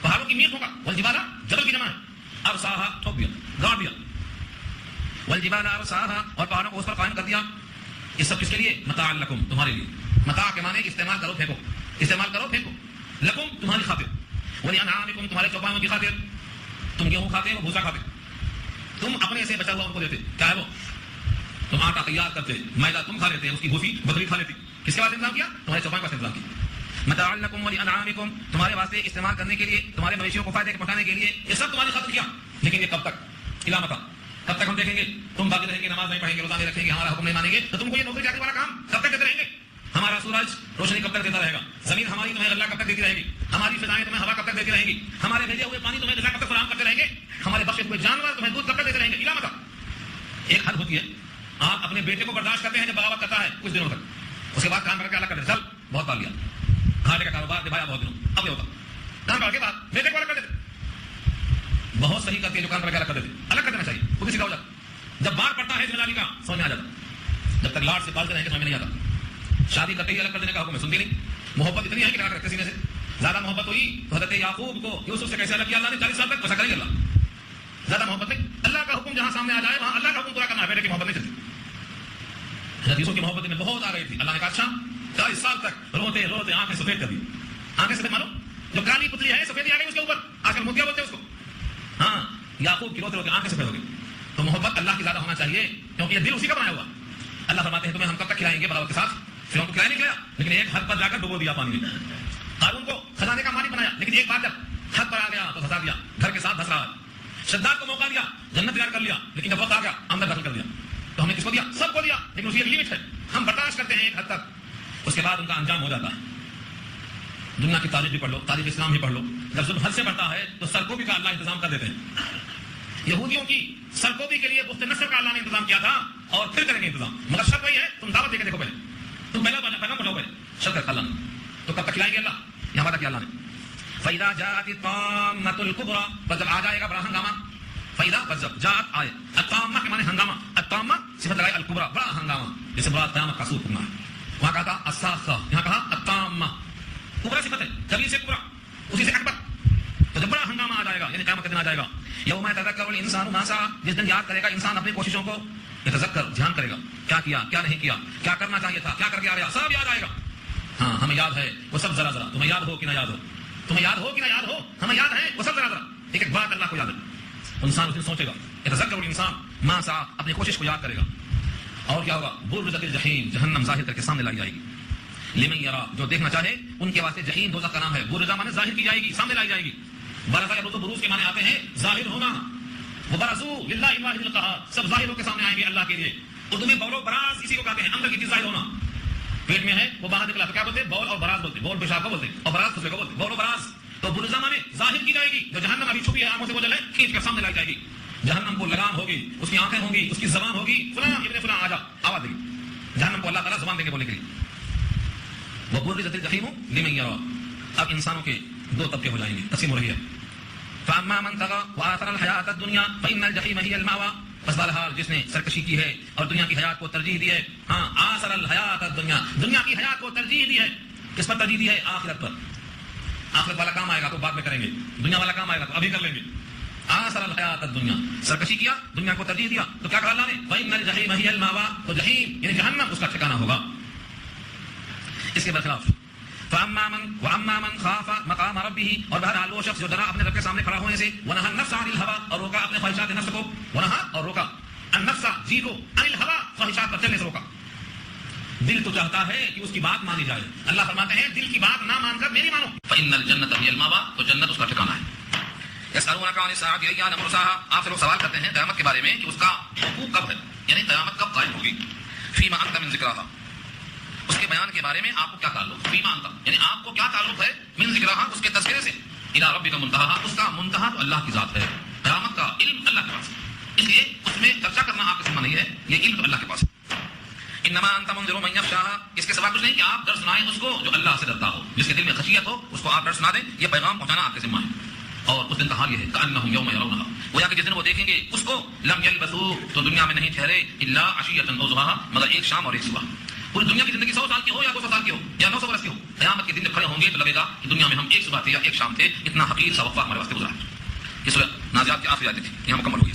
پہاڑوں کی میخ ٹھوکا. والجبال جبل کی جمع ہے، ارساہا ٹھوک دیا، گاڑ دیا. والجبال ارساہا، اور پہاڑوں کو اس پر قائم کر دیا. یہ سب کس کے لیے؟ متاع لکم، تمہارے لیے. متاع کے معنی استعمال کرو پھینکو، استعمال کرو پھینکو. لکم تمہاری خاطر، ولانعامکم تمہارے چوپایوں کی خاطر. تم گیہوں کھاتے، وہ بھوسا کھاتے. تم اپنے سے بچا ہوا ان کو دیتے. کیا ہے وہ؟ تم آٹا تیار کرتے، میدا تم کھا لیتے، اس کی بھوسی بکری کھا لیتی. کس کے واسطے انتظام کیا؟ تمہارے چوپایوں کا انتظام کیا. متاع لکم ولانعامکم، تمہارے واسطے استعمال کرنے کے لیے، تمہارے مویشیوں کو فائدے پہنچانے کے لیے. یہ سب تمہاری خاطر کیا. لیکن یہ کب تک؟ قیامت. کب تک ہم دیکھیں گے تم باقی رہیں گے، نماز نہیں پڑھیں گے، روزہ نہیں رکھیں گے، ہمارا حکم نہیں مانیں گے، تو تم کو یہ نوکری چاکری والا کام کب تک دیتے رہیں گے؟ ہمارا سورج روشنی کب تک دیتا رہے گا؟ زمین ہماری تمہیں اللہ کب تک دیتی رہے گی؟ ہماری فضائیں تمہیں ہوا کب تک دیتی رہیں گی؟ ہمارے بھیجے ہوئے پانی تمہیں غذا کب تک فراہم کرتے رہیں گے؟ ہمارے بخشے ہوئے جانور تمہیں دودھ کب تک دیتے رہیں گے؟ قیامت. ایک حد ہوتی ہے. آپ اپنے بیٹے کو برداشت کرتے ہیں جب بغاوت کرتا ہے کچھ دنوں تک، اس کے بعد کام کر کے الگ کر دیتے. چل بہت پال لیا، کھانے کا کاروبار نبھایا بہت دنوں، اب یہ ہوتا کام کر کے بعد بیٹے کو الگ کر دیتے. بہت صحیح کرتے ہیں جو کام کر کے الگ کر دیتے. الگ کر دینا چاہیے، خود ہی سیدھا ہو جاتا. جب بار پڑتا ہے ذمہ داری کا سمجھ میں آ جاتا. جب تک لاڈ سے پالتے رہیں گے سمجھ میں نہیں آتا. شادی کرتے ہی الگ کر دینے کا حکم ہے، سنتی نہیں. محبت اتنی ہے کہ الگ رکھتے سینے سے. زیادہ محبت ہوئی تو حضرت یعقوب کو یوسف سے کیسے الگ کیا اللہ نے؟ 40 سال تک بسا کریں گے اللہ. زیادہ محبت نہیں. اللہ کا حکم جہاں سامنے آ جائے وہاں اللہ کا حکم پورا کرنا ہے. بیٹے کی محبت نہیں چلتی. حضرت یوسف کی محبت میں بہت آ رہی تھی. اللہ نے کہا اچھا 40 سال تک روتے روتے آنکھیں سفید کر دی. آنکھیں سفید مانو جو کالی پتلی ہے سفید آ گئی اس کے اوپر. آج کل موتیا بولتے ہیں اس کو. ہاں یعقوب کی روتے روتے آنکھیں سفید ہو گئی. تو محبت اللہ کی زیادہ ہونا چاہیے کیونکہ یہ دل اسی کا بنایا ہوا. اللہ فرماتے ہیں تمہیں ہم کب تک کھلائیں گے بغاوت کے ساتھ؟ پھر ہم کو کھلایا نہیں کھلایا، لیکن ایک حد پر جا کر ڈبو دیا پانی میں. قارون کو خزانے کا مالک بنایا، لیکن ایک بار جب حد پر آ گیا تو دھسا دیا، گھر کے ساتھ دھس رہا ہے. شداد کو موقع دیا، جنت تیار کر لیا، لیکن جب وقت آ گیا اندر داخل کر دیا. تو ہم نے کس کو دیا؟ سب کو دیا، لیکن اس کی ایک لمٹ ہے. ہم برداشت کرتے ہیں ایک حد تک، اس کے بعد ان کا انجام ہو جاتا ہے. دنیا کی تاریخ بھی پڑھ لو، تاریخ اسلام بھی پڑھ لو. جب ظلم حد سے بڑھتا ہے تو سرکوبی کا اللہ انتظام کر دیتے ہیں. یہودیوں کی سرکوبی کے لیے گفت نصر کا اللہ نے انتظام کیا تھا اور پھر کریں گے انتظام. مگر شرط وہی ہے تم دعوت دے کے دیکھو. پہلے تم پہلا پڑھو پہلے شرط کرتا اللہ نے. تو کب تک کھلائیں گے اللہ؟ یہاں وعدہ کیا اللہ نے. فَإِذَا جَاءَتِ الطَّامَّةُ الْكُبْرَى، بس جب آ جائے گا بڑا ہنگامہ. فَإِذَا بس جب جاءت آئے الطامہ کے معنی ہنگامہ. الطامہ صفت لگائی الکبرى بڑا ہنگامہ، جسے بڑا قیامت کا سور کرنا ہے. وہاں کہا تھا الصاخہ، یہاں کہا الطامہ. کبرى صفت ہے، کبیر سے کبرى، اسی سے اکبر. تو جب بڑا ہنگامہ آ جائے گا یعنی قیامت کا دن آ جائے گا. یوم یتذکر الانسان ما سعى، جس دن یاد کرے گا انسان اپنی کوششوں کو. یتذکر دھیان کرے گا، کیا کیا کیا نہیں کیا، کیا کرنا چاہیے تھا کیا کر کے آ گیا، سب یاد آئے گا. ہاں ہمیں یاد ہے وہ سب ذرا ذرا. تمہیں یاد ہو کہ نہ یاد ہو، تمہیں یاد ہو کہ نہ یاد ہو، ہمیں یاد ہے وہ سب ذرا ذرا. ایک ایک بات اللہ کو یاد ہے. انسان اس دن سوچے گا. یتذکر الانسان ما سعى، اپنی کوشش کو یاد کرے گا. اور کیا ہوگا؟ برزت الجحیم، جہنم ظاہر کر کے سامنے لائی جائے گی. لمن یرا، جو دیکھنا چاہے ان کے واسطے جحیم دوزخ کا نام ہے. برزہ مانے ظاہر کی جائے گی، سامنے لائی جائے گی. برزہ یا بروز کے معنی آتے ہیں ظاہر ہونا. وبرزوا للہ الواحد القہار، سب ظاہر ہو کے سامنے آئیں گے اللہ کے لیے. اردو میں بول و براز اسی کو کہتے ہیں، اندر کی چیز ظاہر ہونا. پیٹ میں ہے وہ باہر نکلا تو کیا بولتے ہیں؟ بول اور براز بولتے ہیں. بول پیشاب کو بولتے ہیں اور براز خسرے کو بولتے ہیں. بول و براز. تو برزہ مانے ظاہر کی جائے گی. جو جہنم ابھی چھپی ہے آنکھوں سے وہ جلے کھینچ کر سامنے لائی جائے گی. جہنم کو لگام ہوگی، اس کی آنکھیں ہوں گی، اس کی زبان ہوگی. فلاں ابن فلاں آ جا، آواز دے گی. جہنم کو اللہ تعالیٰ زبان دیں گے بولنے کے لیے. وبرزت الجحیم لمن یرا. اب انسانوں کے دو طبقے ہو جائیں گے، تقسیم ہو رہی ہے. فاما من طغى واثر الحیات الدنیا فان الجحیم هی المأوى. بس بہرحال جس نے سرکشی کی ہے اور دنیا کی حیات کو ترجیح دی ہے، ہاں آثر الحیات الدنیا، دنیا کی حیات کو ترجیح دی ہے، کس پر ترجیح دی ہے؟ آخرت پر۔ آخرت والا کام آئے گا تو بعد میں کریں گے، دنیا والا کام آئے گا تو ابھی کر لیں گے۔ آثر الحیات الدنیا، سرکشی کیا، دنیا کو ترجیح دیا، تو کیا کہا اللہ نے؟ فإن الجحیم ہی المأویٰ، تو جحیم یعنی جہنم اس کا ٹھکانہ ہوگا۔ اس کے برخلاف وَأَمَّا مَنْ خَافَ مَقَامَ رَبِّهِ، اور بہرحال وہ شخص جو ڈرا اپنے رب کے سامنے کھڑا ہونے سے، وَنَهَى النَّفْسَ عَنِ الْهَوَىٰ، اور روکا اپنے خواہشات نفس کو، وَنَهَى اور روکا النفس جی کو، عن الهوىٰ خواہشات پر چلنے سے روکا۔ دل تو چاہتا ہے کہ اس کی بات مانی جائے، اللہ فرماتے ہیں دل کی بات نہ مان کر میری مانو۔ فإن الجنة هي المأوى، تو جنت اس کا ٹھکانہ ہے۔ يسألونك عن الساعة أيان مرساها، آپ سے لوگ سوال کرتے ہیں قیامت کے بارے میں کہ اس کا وقوع کب ہے، یعنی قیامت کب قائم ہوگی۔ فيما أنت من ذكرها، اس کے بیان کے بارے میں آپ کو کیا تعلق، فيما أنت یعنی آپ کو کیا تعلق ہے، من ذکرها اس کے تذکرے سے، إلى ربك منتهاها اس کا منتہا تو اللہ کی ذات ہے، قیامت کا علم اللہ کے پاس ہے، اس لیے اس میں چرچا کرنا آپ کے ذمہ نہیں ہے، یہ علم تو اللہ کے پاس ہے۔ انما انت منذر من يخشاها، اس کے سوا کچھ نہیں کہ آپ ڈر سنائیں اس کو جو اللہ سے ڈرتا ہو، جس کے دل میں خشیت ہو اس کو آپ ڈر سنا دیں، یہ پیغام پہنچانا آپ کے ذمہ ہے۔ اور اس دن کا حال یہ ہے کأنہم یوم یرونہا، گویا کہ جس دن وہ دیکھیں گے اس کو، لم یلبثوا تو دنیا میں نہیں ٹھہرے، الا عشیۃ او ضحاہا مگر ایک شام اور ایک صبح۔ پوری دنیا کی زندگی 100 سال کی ہو یا 200 سال کی ہو یا 900 برس کی ہو، قیامت کے دن جب کھڑے ہوں گے تو لگے گا کہ دنیا میں ہم ایک صبح تھے یا ایک شام تھے، اتنا حقیر سا وقفہ ہمارے واسطے گزرا ہے۔ یہ سورہ نازعات کی آخری آیت تھی، یہاں مکمل ہوئی۔